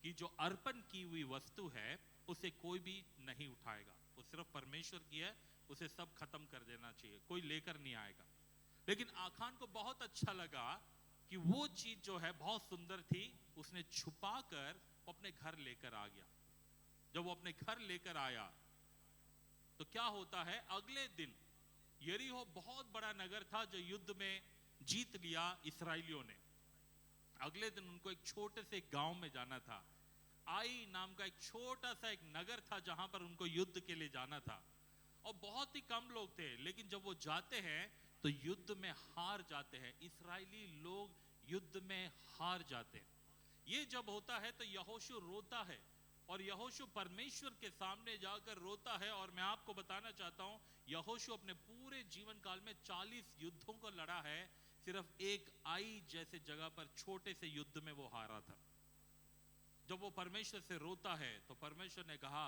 कि जो अर्पण की हुई वस्तु है उसे कोई भी नहीं उठाएगा, वो सिर्फ परमेश्वर की है, उसे सब खत्म कर देना चाहिए, कोई लेकर नहीं आएगा। लेकिन आखान को बहुत अच्छा लगा कि वो चीज जो है बहुत सुंदर थी, उसने छुपा कर अपने घर लेकर आ गया। जब वो अपने घर लेकर आया तो क्या होता है, अगले दिन यरीहो बहुत बड़ा नगर था जो युद्ध में जीत लिया इस्राएलियों ने। अगले दिन उनको एक छोटे से गांव में जाना था। आई नाम का एक छोटा सा एक नगर था जहां पर उनको युद्ध के लिए जाना था, और बहुत ही कम लोग थे। लेकिन जब वो जाते हैं तो युद्ध में हार जाते हैं। इस्राएली लोग युद्ध में हार जाते हैं। ये जब होता है तो यहोशू रोता है, और यहोशू परमेश्वर के सामने जाकर रोता है। और मैं आपको बताना चाहता हूं, यहोशू अपने पूरे जीवन काल में 40 युद्धों को लड़ा है, सिर्फ एक आई जैसे जगह पर छोटे से युद्ध में वो हारा था। जब वो परमेश्वर से रोता है तो परमेश्वर ने कहा,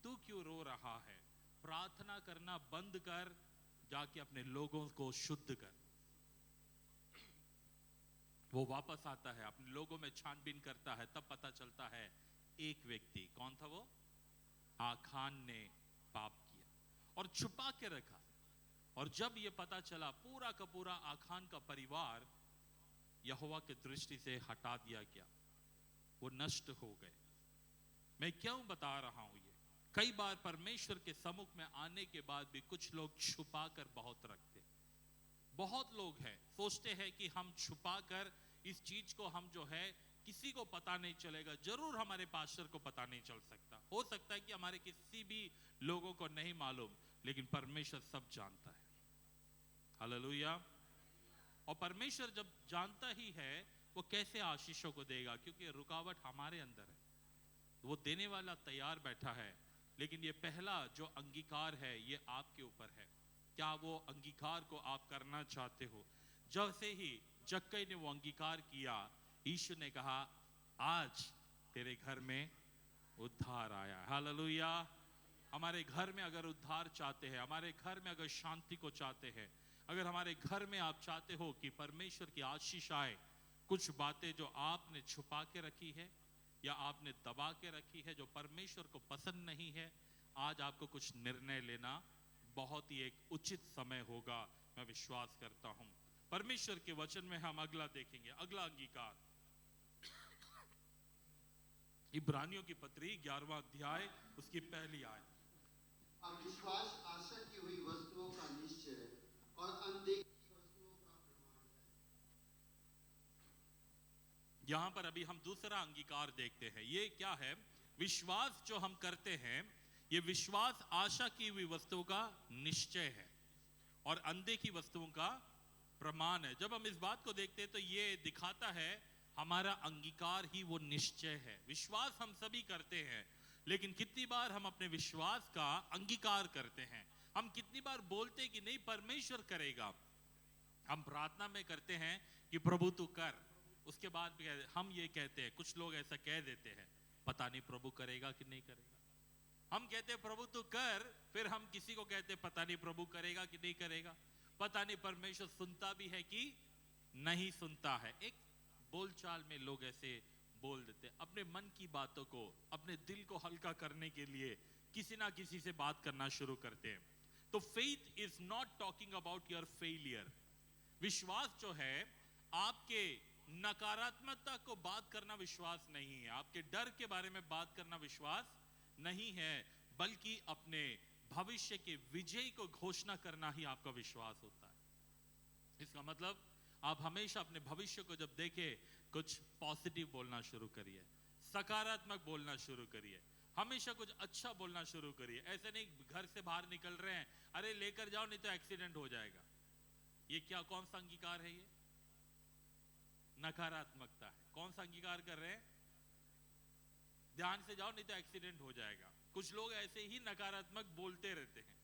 तू क्यों रो रहा है? प्रार्थना करना बंद कर, जाके अपने लोगों को शुद्ध कर। वो वापस आता है, अपने लोगों में छानबीन करता है, तब पता चलता है एक व्यक्ति, कौन था वो? आखान ने पाप किया और छुपा के रखा। और जब ये पता चला, पूरा का पूरा आखान का परिवार यहोवा की दृष्टि से हटा दिया गया, वो नष्ट हो गए। मैं क्यों बता रहा हूं ये? कई बार परमेश्वर के सम्मुख में आने के बाद भी कुछ लोग छुपा कर बहुत रखते। बहुत लोग हैं सोचते हैं कि हम छुपा कर इस चीज को, हम जो है किसी को पता नहीं चलेगा, जरूर हमारे पास्टर को पता नहीं चल सकता, हो सकता है कि हमारे किसी भी लोगों को नहीं मालूम, लेकिन परमेश्वर सब जानता है। हालेलुया। और परमेश्वर जब जानता ही है, वो कैसे आशीषों को देगा? क्योंकि रुकावट हमारे अंदर है, वो देने वाला तैयार बैठा है, लेकिन ये पहला जो अंगीकार है ये आपके ऊपर है। क्या वो अंगीकार को आप करना चाहते हो? जैसे ही जक्कई ने वो अंगीकार किया, यीशु ने कहा आज तेरे घर में उद्धार आया। हालेलुया। हमारे घर में अगर उद्धार चाहते हैं, हमारे घर में अगर शांति को चाहते हैं, अगर हमारे घर में आप चाहते हो कि परमेश्वर की आशीष आए, कुछ बातें जो आपने छुपा के रखी है या आपने दबा के रखी है जो परमेश्वर को पसंद नहीं है, आज आपको कुछ निर्णय लेना बहुत ही एक उचित समय होगा। मैं विश्वास करता हूं परमेश्वर के वचन में हम अगला देखेंगे, अगला अंगीकार इब्रानियों की पत्री 11वां अध्याय उसकी पहली आयत।
अब विश्वास आशा की हुई वस्तुओं का निश्चय और अनदेखी वस्तुओं का प्रमाण है।
यहां पर अभी हम दूसरा अंगीकार देखते हैं। ये क्या है? विश्वास जो हम करते हैं, ये विश्वास आशा की हुई वस्तुओं का निश्चय है और अनदेखी वस्तुओं का प्रमाण है। जब हम इस बात को देखते हैं तो ये दिखाता है हमारा अंगीकार ही वो निश्चय है। विश्वास हम सभी करते हैं, लेकिन कितनी बार हम अपने विश्वास का अंगीकार करते हैं? हम कितनी बार बोलते हैं कि नहीं परमेश्वर करेगा। हम प्रार्थना में करते हैं कि प्रभु तू कर, उसके बाद हम ये कहते हैं, कुछ लोग ऐसा कह देते हैं, पता नहीं प्रभु करेगा कि नहीं करेगा। हम कहते हैं प्रभु तू कर, फिर हम किसी को कहते हैं पता नहीं प्रभु करेगा कि नहीं करेगा, पता नहीं परमेश्वर सुनता भी है कि नहीं सुनता है। एक बोलचाल में लोग ऐसे बोल देते हैं, अपने मन की बातों को, अपने दिल को हल्का करने के लिए किसी ना किसी से बात करना शुरू करते हैं। तो faith is not talking about your failure. विश्वास जो है आपके नकारात्मकता को बात करना विश्वास नहीं है, आपके डर के बारे में बात करना विश्वास नहीं है, बल्कि अपने भविष्य के विजय को घोषणा करना ही आपका विश्वास होता है। इसका मतलब आप हमेशा अपने भविष्य को जब देखें, कुछ पॉजिटिव बोलना शुरू करिए, सकारात्मक बोलना शुरू करिए, हमेशा कुछ अच्छा बोलना शुरू करिए। ऐसे नहीं घर से बाहर निकल रहे हैं, अरे लेकर जाओ नहीं तो एक्सीडेंट हो जाएगा। ये क्या, कौन सा अंगीकार है? ये नकारात्मकता है। कौन सा अंगीकार कर रहे हैं? ध्यान से जाओ नहीं तो एक्सीडेंट हो जाएगा। कुछ लोग ऐसे ही नकारात्मक बोलते रहते हैं,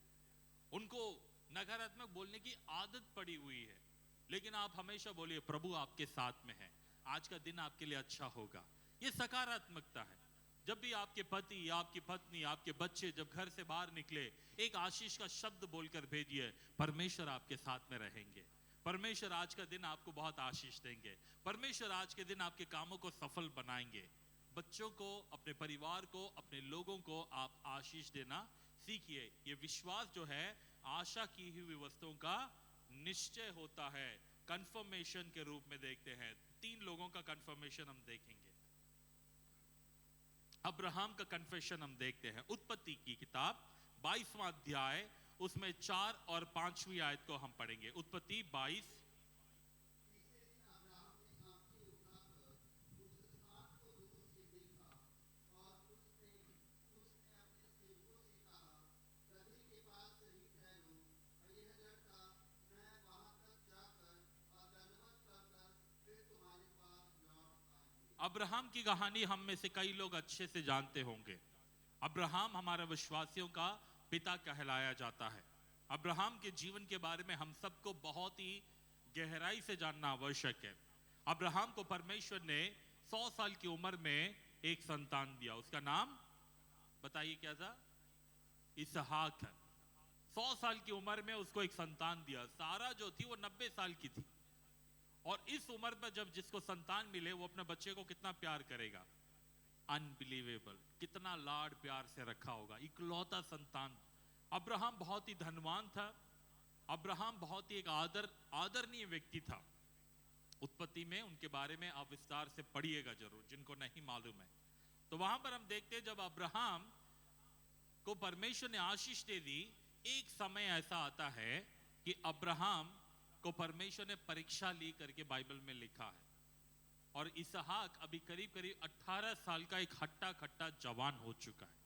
उनको नकारात्मक बोलने की आदत पड़ी हुई है। लेकिन आप हमेशा बोलिए प्रभु आपके साथ में है, आज का दिन आपके लिए अच्छा होगा। ये सकारात्मकता है। जब भी आपके पति, आपकी पत्नी, आपके बच्चे जब घर से बाहर निकले, एक आशीष का शब्द बोलकर भेजिए, परमेश्वर आपके साथ में रहेंगे, परमेश्वर आज का दिन आपको बहुत आशीष देंगे, परमेश्वर आज के दिन आपके कामों को सफल बनाएंगे। बच्चों को, अपने परिवार को, अपने लोगों को आप आशीष देना सीखिए। ये विश्वास जो है आशा की हुई वस्तुओं का निश्चय होता है। कंफर्मेशन के रूप में देखते हैं, 3 लोगों का कंफर्मेशन हम देखेंगे। अब्राहम का कन्फेशन हम देखते हैं। उत्पत्ति की किताब 22वां अध्याय उसमें 4 और 5वीं आयत को हम पढ़ेंगे। उत्पत्ति 22। अब्राहम की कहानी हम में से कई लोग अच्छे से जानते होंगे। अब्राहम हमारे विश्वासियों का पिता कहलाया जाता है। अब्राहम के जीवन के बारे में हम सबको बहुत ही गहराई से जानना आवश्यक है। अब्राहम को परमेश्वर ने 100 साल की उम्र में एक संतान दिया। उसका नाम बताइए क्या था? इसहाक है। 100 साल की उम्र में उसको एक संतान दिया। सारा जो थी वो 90 साल की थी, और इस उम्र पर जब जिसको संतान मिले वो अपने बच्चे को कितना प्यार करेगा, अनबिलीवेबल। कितना लाड प्यार से रखा होगा, इकलौता संतान। अब्राहम बहुत ही धनवान था। अब्राहम बहुत ही एक आदरणीय व्यक्ति था। उत्पत्ति में उनके बारे में आप विस्तार से पढ़िएगा जरूर, जिनको नहीं मालूम है। तो वहां पर हम देखते हैं जब अब्राहम को परमेश्वर ने आशीष दे दी, एक समय ऐसा आता है कि अब्राहम को परमेश्वर ने परीक्षा ली करके बाइबल में लिखा है। और इसहाक अभी करीब करीब 18 साल का एक हट्टा खट्टा जवान हो चुका है।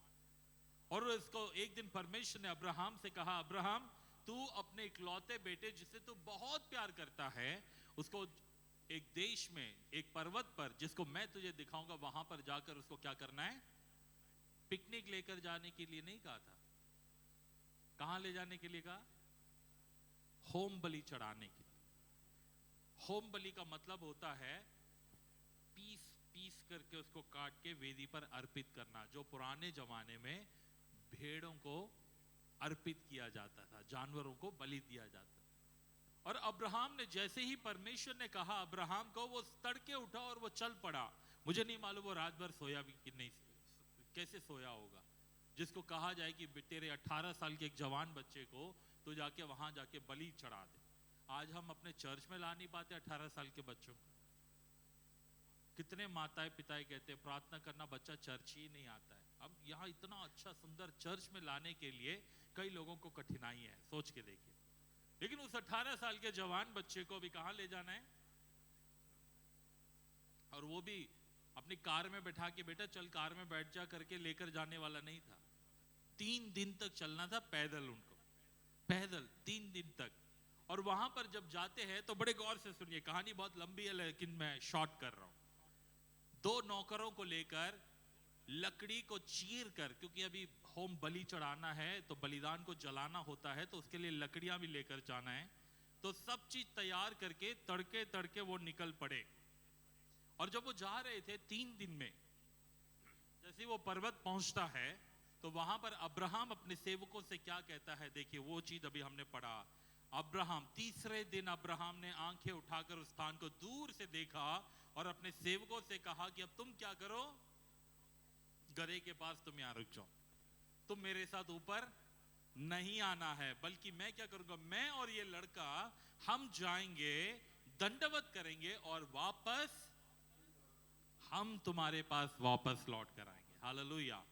और इसको एक दिन परमेश्वर ने अब्राहम से कहा, अब्राहम तू अपने इकलौते बेटे जिसे तू बहुत प्यार करता है, उसको एक देश में, एक पर्वत पर जिसको मैं तुझे दिखाऊंगा, वहां पर जाकर उसको क्या करना है? पिकनिक लेकर जाने के लिए नहीं कहा था। कहां ले जाने के लिए कहा? होम बलि चढ़ाने के लिए। होम बलि का मतलब होता है पीस पीस करके उसको काट के वेदी पर अर्पित करना, जो पुराने जमाने में भेड़ों को अर्पित किया जाता था, जानवरों को बलि दिया जाता था। और अब्राहम ने जैसे ही परमेश्वर ने कहा अब्राहम को, वो तड़के उठा और वो चल पड़ा। मुझे नहीं मालूम वो रात भर सोया भी कि नहीं, कैसे सोया होगा, जिसको कहा जाए कि तेरे 18 साल के एक जवान बच्चे को तो जाके वहां जाके बलि चढ़ा दे। आज हम अपने चर्च में ला नहीं पाते 18 साल के बच्चों को। कितने माताएं पिताएं कहते हैं प्रार्थना करना, बच्चा चर्च ही नहीं आता है। अब यहाँ इतना अच्छा सुंदर चर्च में लाने के लिए कई लोगों को कठिनाई है, सोच के देखिए। लेकिन उस 18 साल के जवान बच्चे को भी कहां ले जाना है? और वो भी अपनी कार में बैठा के, बेटा चल कार में बैठ जा करके लेकर जाने वाला नहीं था। 3 दिन तक चलना था पैदल उनको, पैदल 3 दिन तक। और वहां पर जब जाते हैं तो बड़े गौर से सुनिए, कहानी बहुत लंबी है लेकिन मैं शॉर्ट कर रहा हूं। 2 नौकरों को लेकर लकड़ी को चीर कर, क्योंकि अभी होम बलि चढ़ाना है तो बलिदान को जलाना होता है, तो उसके लिए लकड़ियां भी लेकर जाना है। तो सब चीज तैयार करके तड़के तड़के वो निकल पड़े। और जब वो जा रहे थे 3 दिन में, जैसे वो पर्वत पहुंचता है तो वहां पर अब्राहम अपने सेवकों से क्या कहता है, देखिए वो चीज अभी हमने पढ़ा। अब्राहम, तीसरे दिन अब्राहम ने आंखें उठाकर उस स्थान को दूर से देखा और अपने सेवकों से कहा कि अब तुम क्या करो, गदहे के पास तुम यहां रुक जाओ, तुम मेरे साथ ऊपर नहीं आना है, बल्कि मैं क्या करूंगा, मैं और ये लड़का हम जाएंगे, दंडवत करेंगे और वापस हम तुम्हारे पास वापस लौट कर आएंगे। हालेलुया।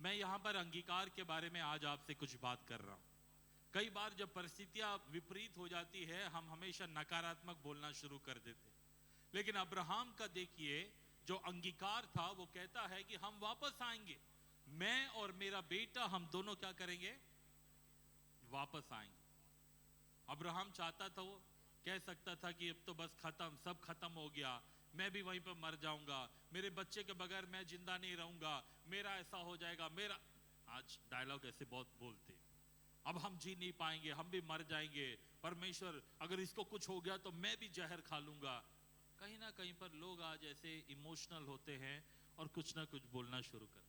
मैं यहां पर अंगीकार के बारे में आज आपसे कुछ बात कर रहा हूं। कई बार जब परिस्थितियां विपरीत हो जाती है हम हमेशा नकारात्मक बोलना शुरू कर देते, लेकिन अब्राहम का देखिए जो अंगीकार था वो कहता है कि हम वापस आएंगे, मैं और मेरा बेटा हम दोनों क्या करेंगे, वापस आएंगे। अब्राहम चाहता था, वो कह सकता था कि अब तो बस खत्म, सब खत्म हो गया, मैं भी वहीं पर मर जाऊंगा, मेरे बच्चे के बगैर मैं जिंदा नहीं रहूंगा, मेरा ऐसा हो जाएगा, मेरा, आज डायलॉग ऐसे बहुत बोलते, अब हम जी नहीं पाएंगे, हम भी मर जाएंगे, परमेश्वर अगर इसको कुछ हो गया तो मैं भी जहर खा लूंगा। कहीं ना कहीं पर लोग आज ऐसे इमोशनल होते हैं और कुछ ना कुछ बोलना शुरू कर।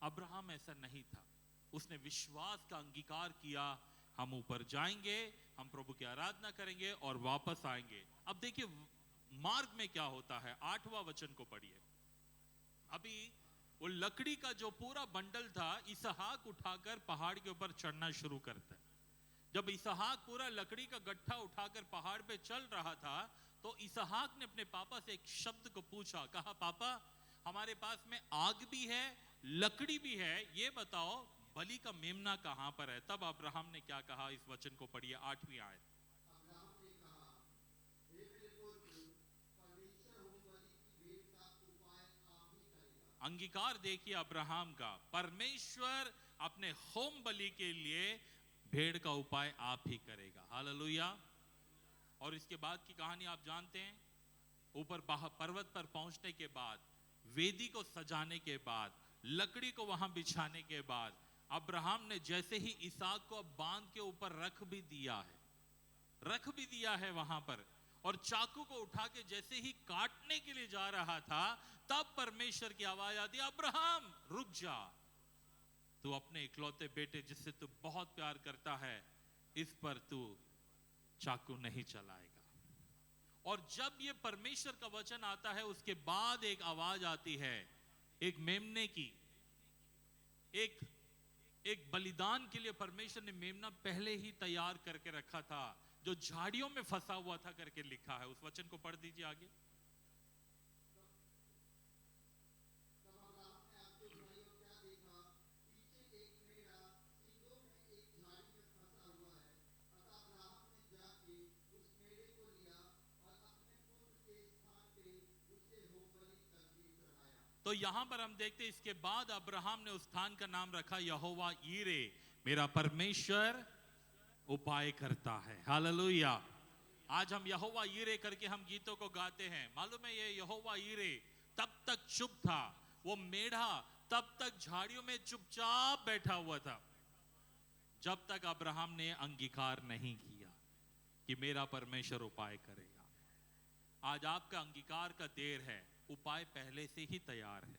अब्राहम ऐसा नहीं था, उसने विश्वास का अंगीकार किया, हम ऊपर जाएंगे, हम प्रभु की आराधना करेंगे और वापस आएंगे। अब देखिए मार्ग में क्या होता है, 8वां वचन को पढ़िए। अभी वो लकड़ी का जो पूरा बंडल था इसहाक उठाकर पहाड़ के ऊपर चढ़ना शुरू करता है। जब इसहाक पूरा लकड़ी का गट्ठा उठाकर पहाड़ पे चल रहा था तो इसहाक ने अपने पापा से एक शब्द को पूछा, कहा पापा हमारे पास में आग भी है, लकड़ी भी है, ये बताओ बलि का मेमना कहां पर है। तब अब्राहम ने क्या कहा, इस वचन को पढ़िए, 8वीं आयत।
अब्राहम ने कहा, हे मेरे पुत्र, परमेश्वर होम बलि की भेंट का उपाय आप ही करेगा।
अंगीकार देखिए अब्राहम का, परमेश्वर अपने होम बलि के लिए भेड़ का उपाय आप ही करेगा। हालेलुया। और इसके बाद की कहानी आप जानते हैं, ऊपर पर्वत पर पहुंचने के बाद, वेदी को सजाने के बाद, लकड़ी को वहां बिछाने के बाद, अब्राहम ने जैसे ही इसहाक को बांध के ऊपर रख भी दिया है वहां पर, और चाकू को उठा के जैसे ही काटने के लिए जा रहा था, तब परमेश्वर की आवाज आती, अब्राहम रुक जा, तू अपने इकलौते बेटे जिससे तू बहुत प्यार करता है, इस पर तू चाकू नहीं चलाएगा। और जब ये परमेश्वर का वचन आता है उसके बाद एक आवाज आती है, एक मेमने की, एक बलिदान के लिए परमेश्वर ने मेमना पहले ही तैयार करके रखा था, जो झाड़ियों में फंसा हुआ था करके लिखा है। उस वचन को पढ़ दीजिए आगे।
तब अब्राहम ने आंखें उठाई और क्या देखा, पीछे एक मेढ़ा सींगों में एक झाड़ी में फंसा हुआ है। अतः अब्राहम ने जाके उस मेढ़े को लिया और अपने पुत्र के स्थान पे उसे होम बलि करके चढ़ाया।
तो यहां पर हम देखते हैं इसके बाद अब्राहम ने उस स्थान का नाम रखा यहोवा यीरे, मेरा परमेश्वर उपाय करता है। हालेलुया। आज हम यहोवा यीरे करके हम गीतों को गाते हैं। मालूम है ये यहोवा यीरे तब तक चुप था, वो मेढ़ा तब तक झाड़ियों में चुपचाप बैठा हुआ था, जब तक अब्राहम ने अंगीकार नहीं किया कि मेरा परमेश्वर उपाय करेगा। आज आपका अंगीकार का देर है, उपाय पहले से ही तैयार है।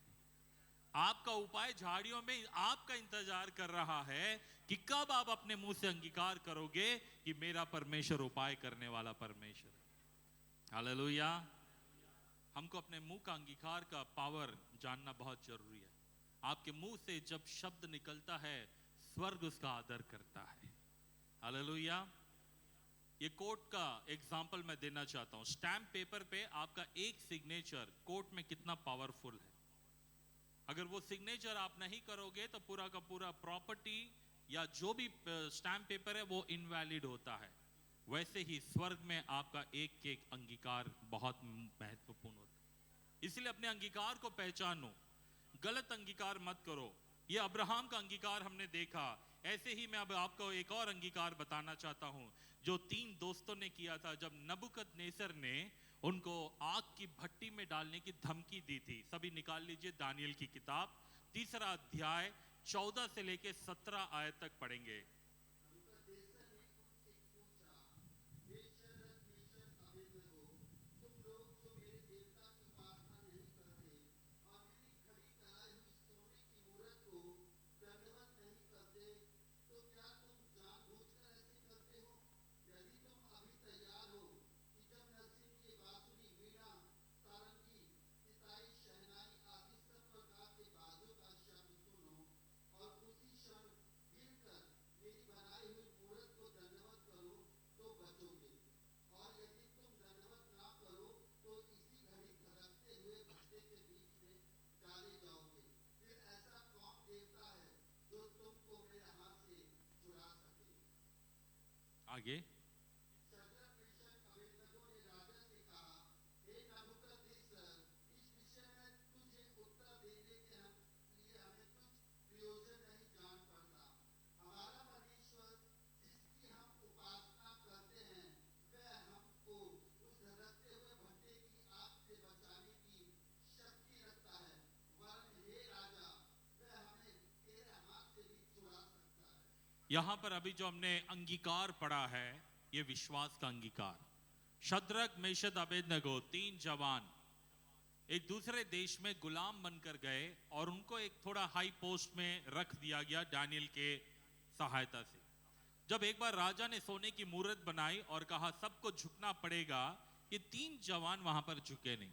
आपका उपाय झाड़ियों में आपका इंतजार कर रहा है कि कब आप अपने मुंह से अंगीकार करोगे कि मेरा परमेश्वर उपाय करने वाला परमेश्वर है। हालेलुया। हमको अपने मुंह का अंगीकार का पावर जानना बहुत जरूरी है। आपके मुंह से जब शब्द निकलता है, स्वर्ग उसका आदर करता है। हालेलुया। ये कोर्ट का एग्जाम्पल मैं देना चाहता हूं। स्टैम्प पेपर पे आपका एक सिग्नेचर कोर्ट में कितना पावरफुल है। अगर वो सिग्नेचर आप नहीं करोगे तो पूरा का पूरा प्रॉपर्टी या जो भी स्टैम्प पेपर है वो इनवैलिड होता है। वैसे ही स्वर्ग में आपका एक एक अंगीकार बहुत महत्वपूर्ण होता है। इसलिए अपने अंगीकार को पहचानो, गलत अंगीकार मत करो। ये अब्राहम का अंगीकार हमने देखा। ऐसे ही मैं अब आपको एक और अंगीकार बताना चाहता हूं जो 3 दोस्तों ने किया था जब नबूकदनेस्सर ने उनको आग की भट्टी में डालने की धमकी दी थी। सभी निकाल लीजिए दानियल की किताब 3 अध्याय 14 से लेके 17 आयत तक पढ़ेंगे।
नबूकदनेस्सर ने उनसे पूछा, हे शद्रक, मेशक, अबेदनगो, तुम लोग जो मेरे देवता की उपासना नहीं करते और मेरी खड़ी कराई हुई सोने की मूरत को दंडवत नहीं करते, तो क्या तुम जानबूझकर ऐसे करते हो? यदि तुम अभी तैयार हो कि जब नरसिंह, बांसुरी, वीणा, सारंगी, सिताई, शहनाई आदि सब प्रकार के बाजों का शब्द सुनो और उसी क्षण गिरकर मेरी बनाई हुई मूरत को दंडवत करो तो बचोगे, और यदि तुम दंडवत ना करो तो इसी घड़ी धड़कते हुए भट्टे के बीच में डाले जाओगे। फिर ऐसा कौन देवता है जो तुमको मेरे हाथ से छुड़ा सके?
आगे
शद्रक, मेशक, अबेदनगो ने राजा से कहा, हे नबूकदनेस्सर, इस विषय में तुझे उत्तर देने के लिए हमें कुछ प्रयोजन नहीं जान पड़ता। हमारा परमेश्वर जिसकी हम उपासना करते हैं वह हमको उस धधकते हुए भट्टे की आग से बचाने की शक्ति रखता है, वरन हे राजा, वह हमें तेरे हाथ से भी छुड़ा सकता है।
यहां पर अभी जो हमने अंगीकार पढ़ा है, ये विश्वास का अंगीकार। शद्रक, मेशक, अबेदनगो 3 जवान एक दूसरे देश में गुलाम बनकर गए और उनको एक थोड़ा हाई पोस्ट में रख दिया गया दानियल के सहायता से। जब एक बार राजा ने सोने की मूरत बनाई और कहा सबको झुकना पड़ेगा, ये 3 जवान वहां पर झुके नहीं।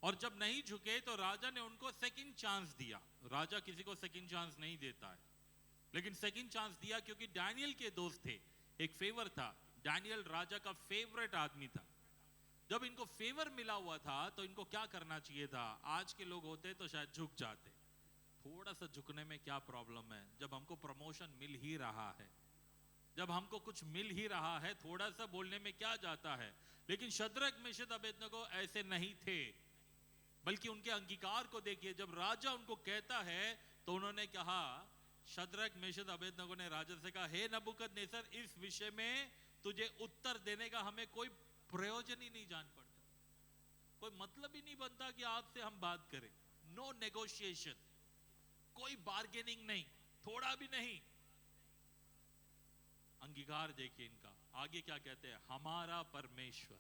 और जब नहीं झुके तो राजा ने उनको सेकंड चांस दिया। राजा किसी को सेकंड चांस नहीं देता है, लेकिन सेकंड चांस दिया क्योंकि दानियल के दोस्त थे। एक फेवर था, दानियल राजा का फेवरेट आदमी था। जब इनको फेवर मिला हुआ था तो इनको क्या करना चाहिए था? आज के लोग होते तो शायद झुक जाते। थोड़ा सा झुकने में क्या प्रॉब्लम है? जब हमको प्रमोशन मिल ही रहा है, जब हमको कुछ मिल ही रहा है, थोड़ा सा बोलने में क्या जाता है? लेकिन शद्रक, मेशक, अबेदनगो ऐसे नहीं थे, बल्कि उनके अंगीकार को देखिए। जब राजा उनको कहता है तो उन्होंने कहा, शद्रक, मेशक, अबेदनगो ने राजा से कहा, हे नबूकदनेस्सर, इस विषय में तुझे उत्तर देने का हमें कोई प्रयोजन ही नहीं जान पड़ता, कोई मतलब ही नहीं बनता कि आपसे हम बात करें। नो नेगोशिएशन, कोई बार्गेनिंग नहीं, थोड़ा भी नहीं। अंगीकार देखिए इनका। आगे क्या कहते हैं? हमारा परमेश्वर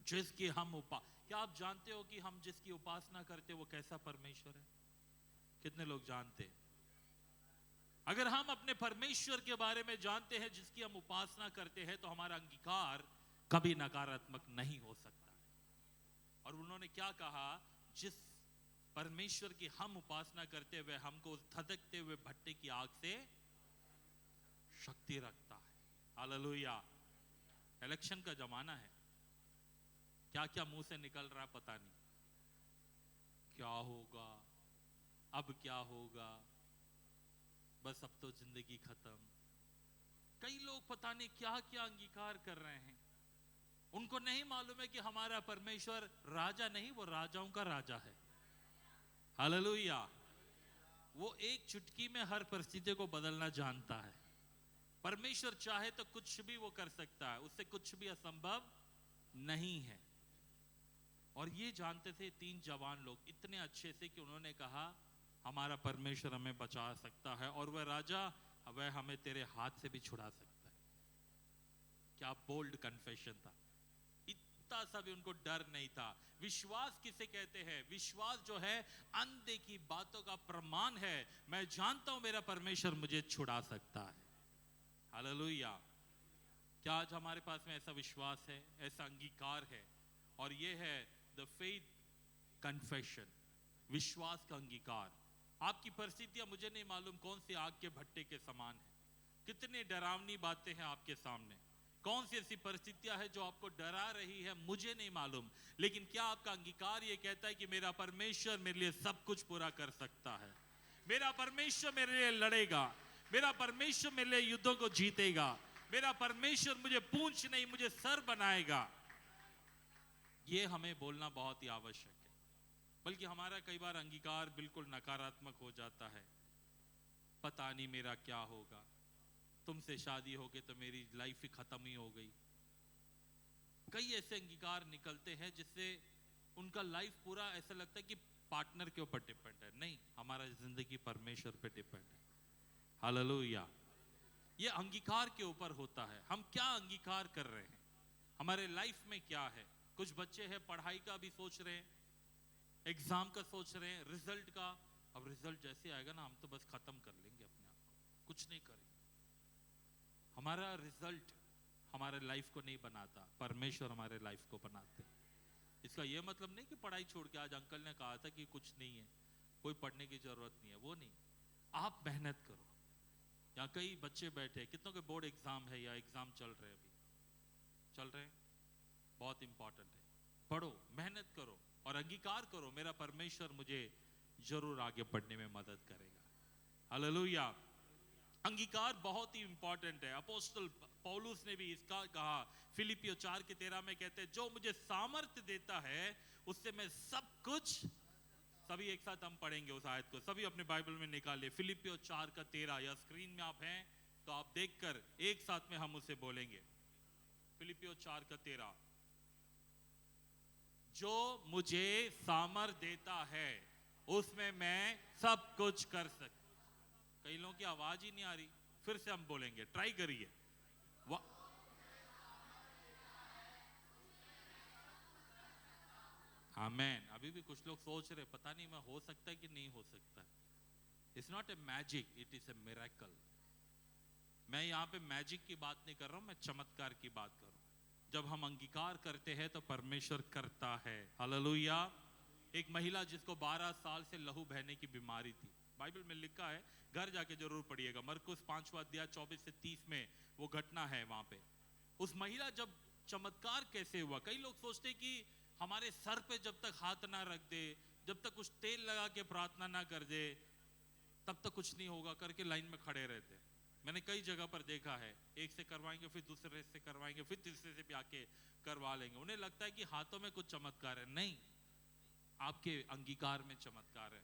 जिसकी हम क्या आप जानते हो कि हम जिसकी उपासना करते वो कैसा परमेश्वर है? कितने लोग जानते हैं? अगर हम अपने परमेश्वर के बारे में जानते हैं जिसकी हम उपासना करते हैं, तो हमारा अंगीकार कभी नकारात्मक नहीं हो सकता। और उन्होंने क्या कहा? जिस परमेश्वर की हम उपासना करते हुए हमको उस धधकते हुए भट्टे की आग से शक्ति रखता है। हालेलुया। इलेक्शन का जमाना है, क्या क्या मुंह से निकल रहा पता नहीं। क्या होगा, अब क्या होगा, बस अब तो जिंदगी खत्म। कई लोग पता नहीं क्या क्या अंगीकार कर रहे हैं। उनको नहीं मालूम है कि हमारा परमेश्वर राजा नहीं, वो राजाओं का राजा है। हालेलुया। वो एक चुटकी में हर परिस्थिति को बदलना जानता है। परमेश्वर चाहे तो कुछ भी वो कर सकता है, उससे कुछ भी असंभव नहीं है। और ये जानते थे 3 जवान लोग इतने अच्छे से कि उन्होंने कहा हमारा परमेश्वर हमें बचा सकता है और वह राजा वह हमें तेरे हाथ से भी छुड़ा सकता है। क्या बोल्ड कन्फेशन था, इतना सा भी उनको डर नहीं था। विश्वास किसे कहते हैं? विश्वास जो है अनदेखी बातों का प्रमाण है। मैं जानता हूं मेरा परमेश्वर मुझे छुड़ा सकता है। हालेलुया। क्या आज हमारे पास में ऐसा विश्वास है, ऐसा अंगीकार है? और ये है द फेथ कन्फेशन, विश्वास का अंगीकार। आपकी परिस्थितियां मुझे नहीं मालूम कौन सी आग के भट्टे के समान है, कितने डरावनी बातें हैं आपके सामने, कौन सी ऐसी परिस्थितियां है जो आपको डरा रही है, मुझे नहीं मालूम। लेकिन क्या आपका अंगीकार ये कहता है कि मेरा परमेश्वर मेरे लिए सब कुछ पूरा कर सकता है, मेरा परमेश्वर मेरे लिए लड़ेगा, मेरा परमेश्वर मेरे लिए युद्धों को जीतेगा, मेरा परमेश्वर मुझे पूंछ नहीं मुझे सर बनाएगा। ये हमें बोलना बहुत ही आवश्यक है। बल्कि हमारा कई बार अंगीकार बिल्कुल नकारात्मक हो जाता है। पता नहीं मेरा क्या होगा, तुमसे शादी हो गई तो मेरी लाइफ ही खत्म ही हो गई। कई ऐसे अंगीकार निकलते हैं जिससे उनका लाइफ पूरा ऐसा लगता है कि पार्टनर के ऊपर डिपेंड है। नहीं, हमारा जिंदगी परमेश्वर पे डिपेंड है। हालेलुया। ये अंगीकार के ऊपर होता है, हम क्या अंगीकार कर रहे हैं, हमारे लाइफ में क्या है। कुछ बच्चे हैं पढ़ाई का भी सोच रहे हैं, एग्जाम का सोच रहे हैं, रिजल्ट का। अब रिजल्ट जैसे आएगा ना हम तो बस खत्म कर लेंगे अपने आप को, कुछ नहीं करेंगे। हमारा रिजल्ट हमारे लाइफ को नहीं बनाता, परमेश्वर हमारे लाइफ को बनाते। इसका यह मतलब नहीं कि पढ़ाई छोड़ के, आज अंकल ने कहा था कि कुछ नहीं है, कोई पढ़ने की जरूरत नहीं है, वो नहीं। आप मेहनत करो। यहाँ कई बच्चे बैठे, कितनों के बोर्ड एग्जाम है या एग्जाम चल रहे हैं, अभी चल रहे हैं, बहुत इंपॉर्टेंट है। पढ़ो, मेहनत करो और अंगीकार करो, मेरा परमेश्वर मुझे जरूर आगे बढ़ने में मदद करेगा। हालेलुया। अंगीकार बहुत ही इंपॉर्टेंट है। अपोस्टल पौलुस ने भी इसका कहा, फिलिपियो 4:13 में कहते हैं, जो मुझे सामर्थ्य देता है उससे मैं सब कुछ। सभी एक साथ हम पढ़ेंगे उस आयत को, सभी अपने बाइबल में निकाले। फिलिपियो 4:13, या स्क्रीन में आप हैं तो आप देखकर एक साथ में हम उसे बोलेंगे। फिलिपियो 4:13, जो मुझे सामर्थ्य देता है उसमें मैं सब कुछ कर सकता। कई लोगों की आवाज ही नहीं आ रही, फिर से हम बोलेंगे, ट्राई करिए। आमेन। अभी भी कुछ लोग सोच रहे पता नहीं मैं हो सकता है कि नहीं हो सकता। It's not a magic, it is a miracle. मैं यहाँ पे मैजिक की बात नहीं कर रहा हूं, मैं चमत्कार की बात कर रहा हूं। जब हम अंगीकार करते हैं तो परमेश्वर करता है। हालेलुया। एक महिला जिसको 12 साल से लहू बहने की बीमारी थी, बाइबल में लिखा है, घर जाके जरूर पढ़िएगा, मरकुस 5वां अध्याय 24 से 30 में वो घटना है। वहां पे उस महिला, जब चमत्कार कैसे हुआ, कई लोग सोचते कि हमारे सर पे जब तक हाथ ना रख दे, जब तक कुछ तेल लगा के प्रार्थना ना कर दे, तब तक कुछ नहीं होगा करके लाइन में खड़े रहते। मैंने कई जगह पर देखा है, एक से करवाएंगे, फिर दूसरे से करवाएंगे, फिर तीसरे से भी आके करवा लेंगे। उन्हें लगता है कि हाथों में कुछ चमत्कार है। नहीं, आपके अंगीकार में चमत्कार है।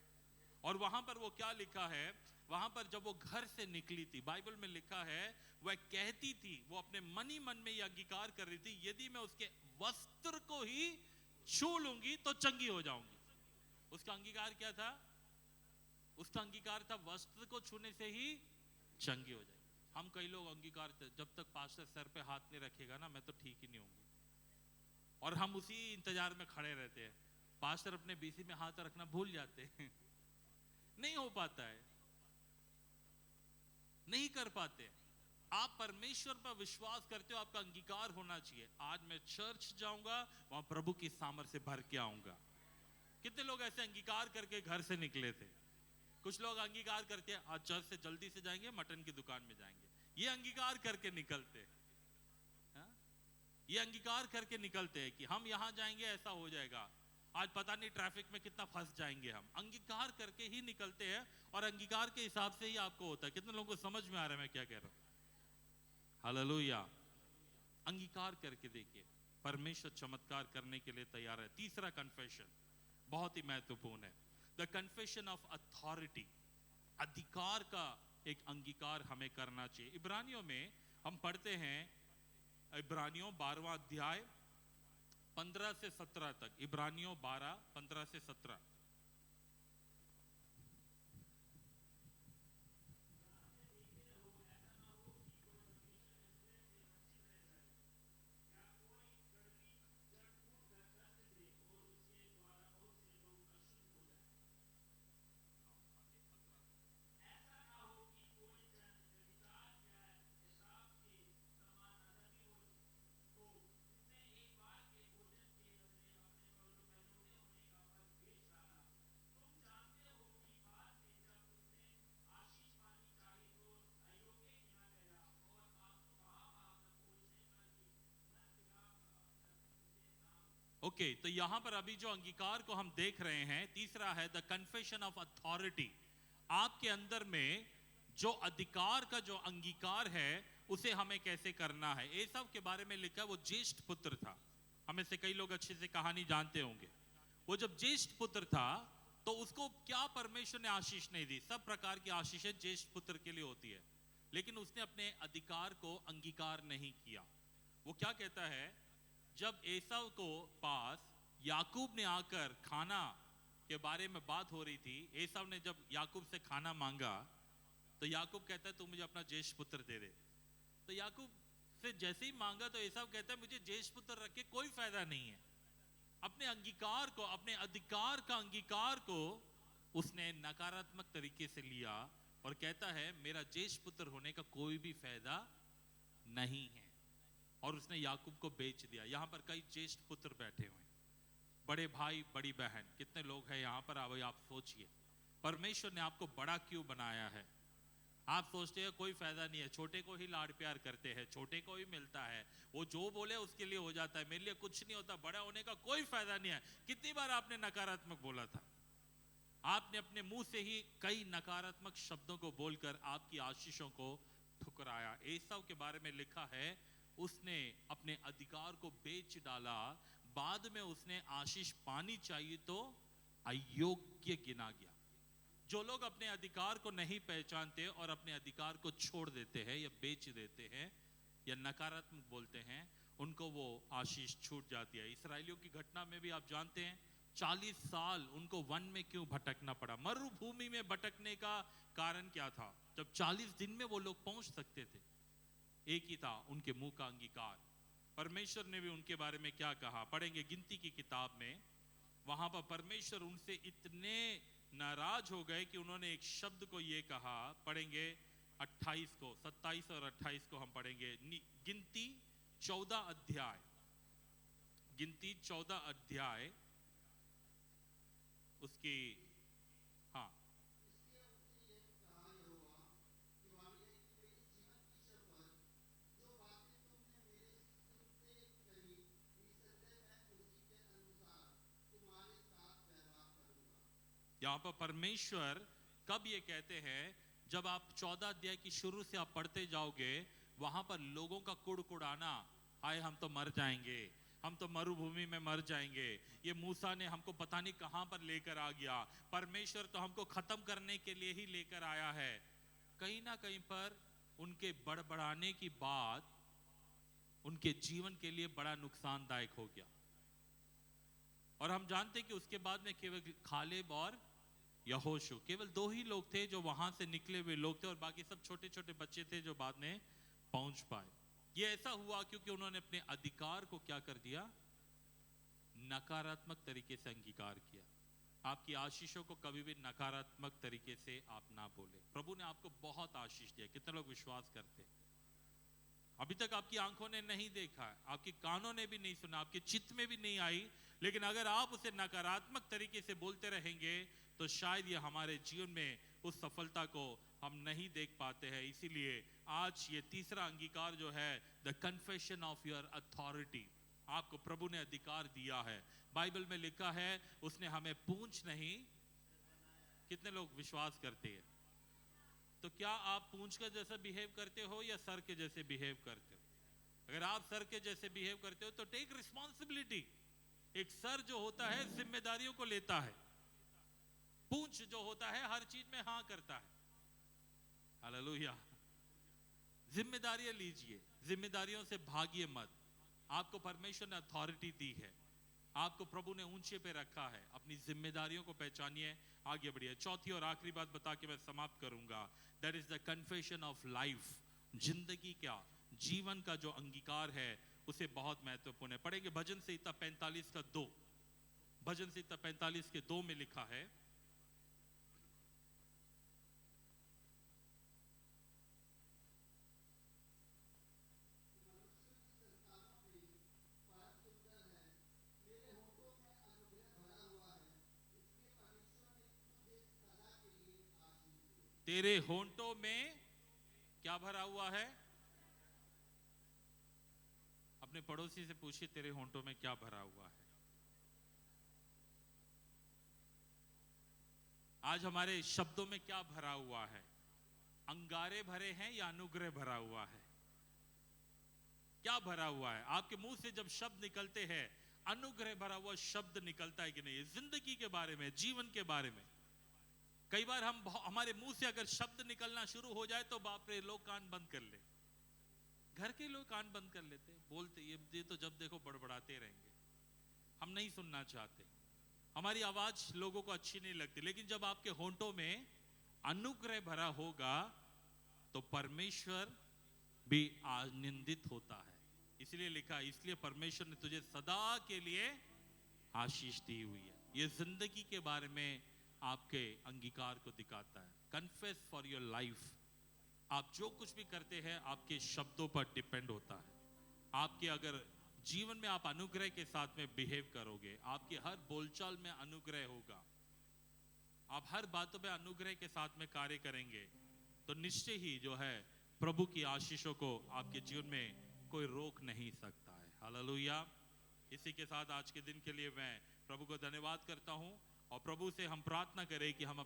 और वहां पर वो क्या लिखा है, वहां पर जब वो घर से निकली थी, बाइबल में लिखा है, वह कहती थी, वो अपने मन ही मन में ये अंगीकार कर रही थी, यदि मैं उसके वस्त्र को ही छू लूंगी तो चंगी हो जाऊंगी। उसका अंगीकार क्या था? उसका अंगीकार था वस्त्र को छूने से ही चंगी हो जाएगी। हम कई लोग अंगीकार, जब तक पास्टर सर पे हाथ नहीं रखेगा ना मैं तो ठीक ही नहीं होंगी, और हम उसी इंतजार में खड़े रहते हैं। पास्टर अपने बीसी में हाथ रखना भूल जाते हैं नहीं हो पाता है, नहीं कर पाते। आप परमेश्वर पर विश्वास करते हो, आपका अंगीकार होना चाहिए। आज मैं चर्च जाऊंगा, वहां प्रभु की सामर्थ से भर के आऊंगा। कितने लोग ऐसे अंगीकार करके घर से निकले थे? कुछ लोग अंगीकार करके आज चर्च से जल्दी से जाएंगे, मटन की दुकान में जाएंगे, ये अंगीकार करके निकलते। ये अंगीकार करके निकलते हैं कि हम यहां जाएंगे, ऐसा हो जाएगा, आज पता नहीं ट्रैफिक में कितना फंस जाएंगे। हम अंगीकार करके ही निकलते हैं, और अंगीकार के हिसाब से ही आपको होता है। कितने लोगों को समझ में आ रहा है मैं क्या कह रहा हूं? हालेलुया। अंगीकार करके देखिए, परमेश्वर चमत्कार करने के लिए तैयार है। तीसरा कन्फेशन बहुत ही महत्वपूर्ण है, द कन्फेशन ऑफ अथॉरिटी। अधिकार का एक अंगीकार हमें करना चाहिए। इब्रानियों में हम पढ़ते हैं, इब्रानियों 12वां अध्याय 15 से 17 तक, इब्रानियों 12 15 से 17। ओके, तो यहां पर अभी जो अंगीकार को हम देख रहे हैं, तीसरा है द कन्फेशन ऑफ अथॉरिटी। आपके अंदर में जो अधिकार का जो अंगीकार है उसे हमें कैसे करना है। एसाव के बारे में लिखा है, वो ज्येष्ठ पुत्र था। हमें से कई लोग अच्छे से कहानी जानते होंगे। वो जब ज्येष्ठ पुत्र था तो उसको क्या परमेश्वर ने आशीष नहीं दी। सब प्रकार की आशीषें ज्येष्ठ पुत्र के लिए होती है, लेकिन उसने अपने अधिकार को अंगीकार नहीं किया। वो क्या कहता है, जब एसाव को पास याकूब ने आकर खाना के बारे में बात हो रही थी, एसाव ने जब याकूब से खाना मांगा तो याकूब कहता है तू मुझे अपना ज्येष्ठ पुत्र दे दे। तो याकूब से जैसे ही मांगा तो एसाव कहता है मुझे ज्येष्ठ पुत्र रख के कोई फायदा नहीं है। अपने अंगीकार को, अपने अधिकार का अंगीकार को उसने नकारात्मक तरीके से लिया और कहता है मेरा ज्येष्ठ पुत्र होने का कोई भी फायदा नहीं है, और उसने याकूब को बेच दिया। यहां पर कई ज्येष्ठ पुत्र बैठे हुए हैं, बड़े भाई बड़ी बहन, कितने लोग हैं यहां पर। अब आप सोचिए, परमेश्वर ने आपको बड़ा क्यों बनाया है। आप सोचते हैं कोई फायदा नहीं है, छोटे को ही लाड प्यार करते हैं, छोटे को ही मिलता है, वो जो बोले उसके लिए हो जाता है, मेरे लिए कुछ नहीं होता, बड़ा होने का कोई फायदा नहीं है। कितनी बार आपने नकारात्मक बोला था। आपने अपने मुंह से ही कई नकारात्मक शब्दों को बोलकर आपकी आशीषों को ठुकराया। एसाव के बारे में लिखा है, उसने अपने अधिकार को बेच डाला, बाद में उसने आशीष पानी चाहिए तो अयोग्य गिना गया। जो लोग अपने अधिकार को नहीं पहचानते और अपने अधिकार को छोड़ देते हैं या बेच देते हैं या नकारात्मक बोलते हैं, उनको वो आशीष छूट जाती है। इस्राएलियों की घटना में भी आप जानते हैं, 40 साल उनको वन में क्यों भटकना पड़ा। मरुभूमि में भटकने का कारण क्या था। जब 40 दिन में वो लोग पहुंच सकते थे, एक ही था, उनके मुंह का अंगीकार। परमेश्वर ने भी उनके बारे में क्या कहा, पढ़ेंगे गिनती की किताब में। वहां पर परमेश्वर उनसे इतने नाराज हो गए कि उन्होंने एक शब्द को ये कहा, पढ़ेंगे 28 को, 27 और 28 को हम पढ़ेंगे। गिनती 14 अध्याय, गिनती 14 अध्याय उसकी, हाँ, यहाँ पर परमेश्वर कब ये कहते हैं, जब आप 14 अध्याय की शुरू से आप पढ़ते जाओगे, वहां पर लोगों का कुड़कुड़ाना, आए हम तो मर जाएंगे, हम तो मरुभूमि में मर जाएंगे, ये मूसा ने हमको पता नहीं कहां पर लेकर आ गया, परमेश्वर तो हमको खत्म करने के लिए ही लेकर आया है। कहीं ना कहीं पर उनके बड़बड़ाने की बात उनके जीवन के लिए बड़ा नुकसानदायक हो गया। और हम जानते कि उसके बाद में केवल खालेब और यहोशू, केवल 2 ही लोग थे जो वहां से निकले हुए लोग थे, और बाकी सब छोटे छोटे बच्चे थे जो बाद में पहुंच पाए। ये ऐसा हुआ क्योंकि उन्होंने अपने अधिकार को क्या कर दिया, नकारात्मक तरीके से अंगीकार किया। आपकी आशीषों को कभी भी नकारात्मक तरीके से आप ना बोले। प्रभु ने आपको बहुत आशीष दिया, कितने लोग विश्वास करते हैं। अभी तक आपकी आंखों ने नहीं देखा है, आपके कानों ने भी नहीं सुना, आपके चित्त में भी नहीं आई, लेकिन अगर आप उसे नकारात्मक तरीके से बोलते रहेंगे तो शायद ये हमारे जीवन में उस सफलता को हम नहीं देख पाते हैं। इसीलिए आज ये तीसरा अंगीकार जो है, the confession of your authority, आपको प्रभु ने अधिकार दिया है। बाइबल में लिखा है उसने हमें पूंछ नहीं, कितने लोग विश्वास करते हैं। तो क्या आप पूंछ के जैसा बिहेव करते हो या सर के जैसे बिहेव करते हो। अगर आप सर के जैसे बिहेव करते हो तो टेक रिस्पॉन्सिबिलिटी। एक सर जो होता है जिम्मेदारियों को लेता है, पूंछ जो होता है हर चीज में हाँ करता है। हालेलुया। जिम्मेदारियां लीजिए, जिम्मेदारियों से भागिए मत। आपको परमेश्वर ने अथॉरिटी दी है, आपको प्रभु ने ऊंचे पे रखा है। अपनी जिम्मेदारियों को पहचानिए, आगे बढ़िए। चौथी और आखिरी बात बता के मैं समाप्त करूंगा। That is the confession of life. जिंदगी क्या, जीवन का जो अंगीकार है उसे बहुत महत्वपूर्ण है। पढ़ेंगे भजन संहिता 45 का 2। भजन संहिता 45 के 2 में लिखा है, तेरे होंठों में क्या भरा हुआ है? अपने पड़ोसी से पूछिए, तेरे होंठों में क्या भरा हुआ है? आज हमारे शब्दों में क्या भरा हुआ है? अंगारे भरे हैं या अनुग्रह भरा हुआ है? क्या भरा हुआ है? आपके मुंह से जब शब्द निकलते हैं, अनुग्रह भरा हुआ शब्द निकलता है कि नहीं? जिंदगी के बारे में, जीवन के बारे में। कई बार हमारे मुंह से अगर शब्द निकलना शुरू हो जाए तो बाप रे, लोग कान बंद कर ले। घर के लोग कान बंद कर लेते, बोलते ये तो जब देखो बड़बड़ाते रहेंगे, हम नहीं सुनना चाहते, हमारी आवाज लोगों को अच्छी नहीं लगती। लेकिन जब आपके होंठों में अनुग्रह भरा होगा तो परमेश्वर भी आनंदित होता है। इसलिए लिखा, इसलिए परमेश्वर ने तुझे सदा के लिए आशीष दी हुई है। ये जिंदगी के बारे में आपके अंगीकार को दिखाता है। Confess for your life. आप जो कुछ भी करते हैं आपके शब्दों पर डिपेंड होता है। आपके अगर जीवन में आप अनुग्रह के साथ में बिहेव करोगे, आपकी हर बोलचाल में अनुग्रह होगा, आप हर बातों में अनुग्रह के साथ में कार्य करेंगे, तो निश्चय ही जो है प्रभु की आशीषों को आपके जीवन में कोई रोक नहीं सकता है। हालेलुया। इसी के साथ आज के दिन के लिए मैं प्रभु को धन्यवाद करता हूं और प्रभु से हम प्रार्थना करें कि हम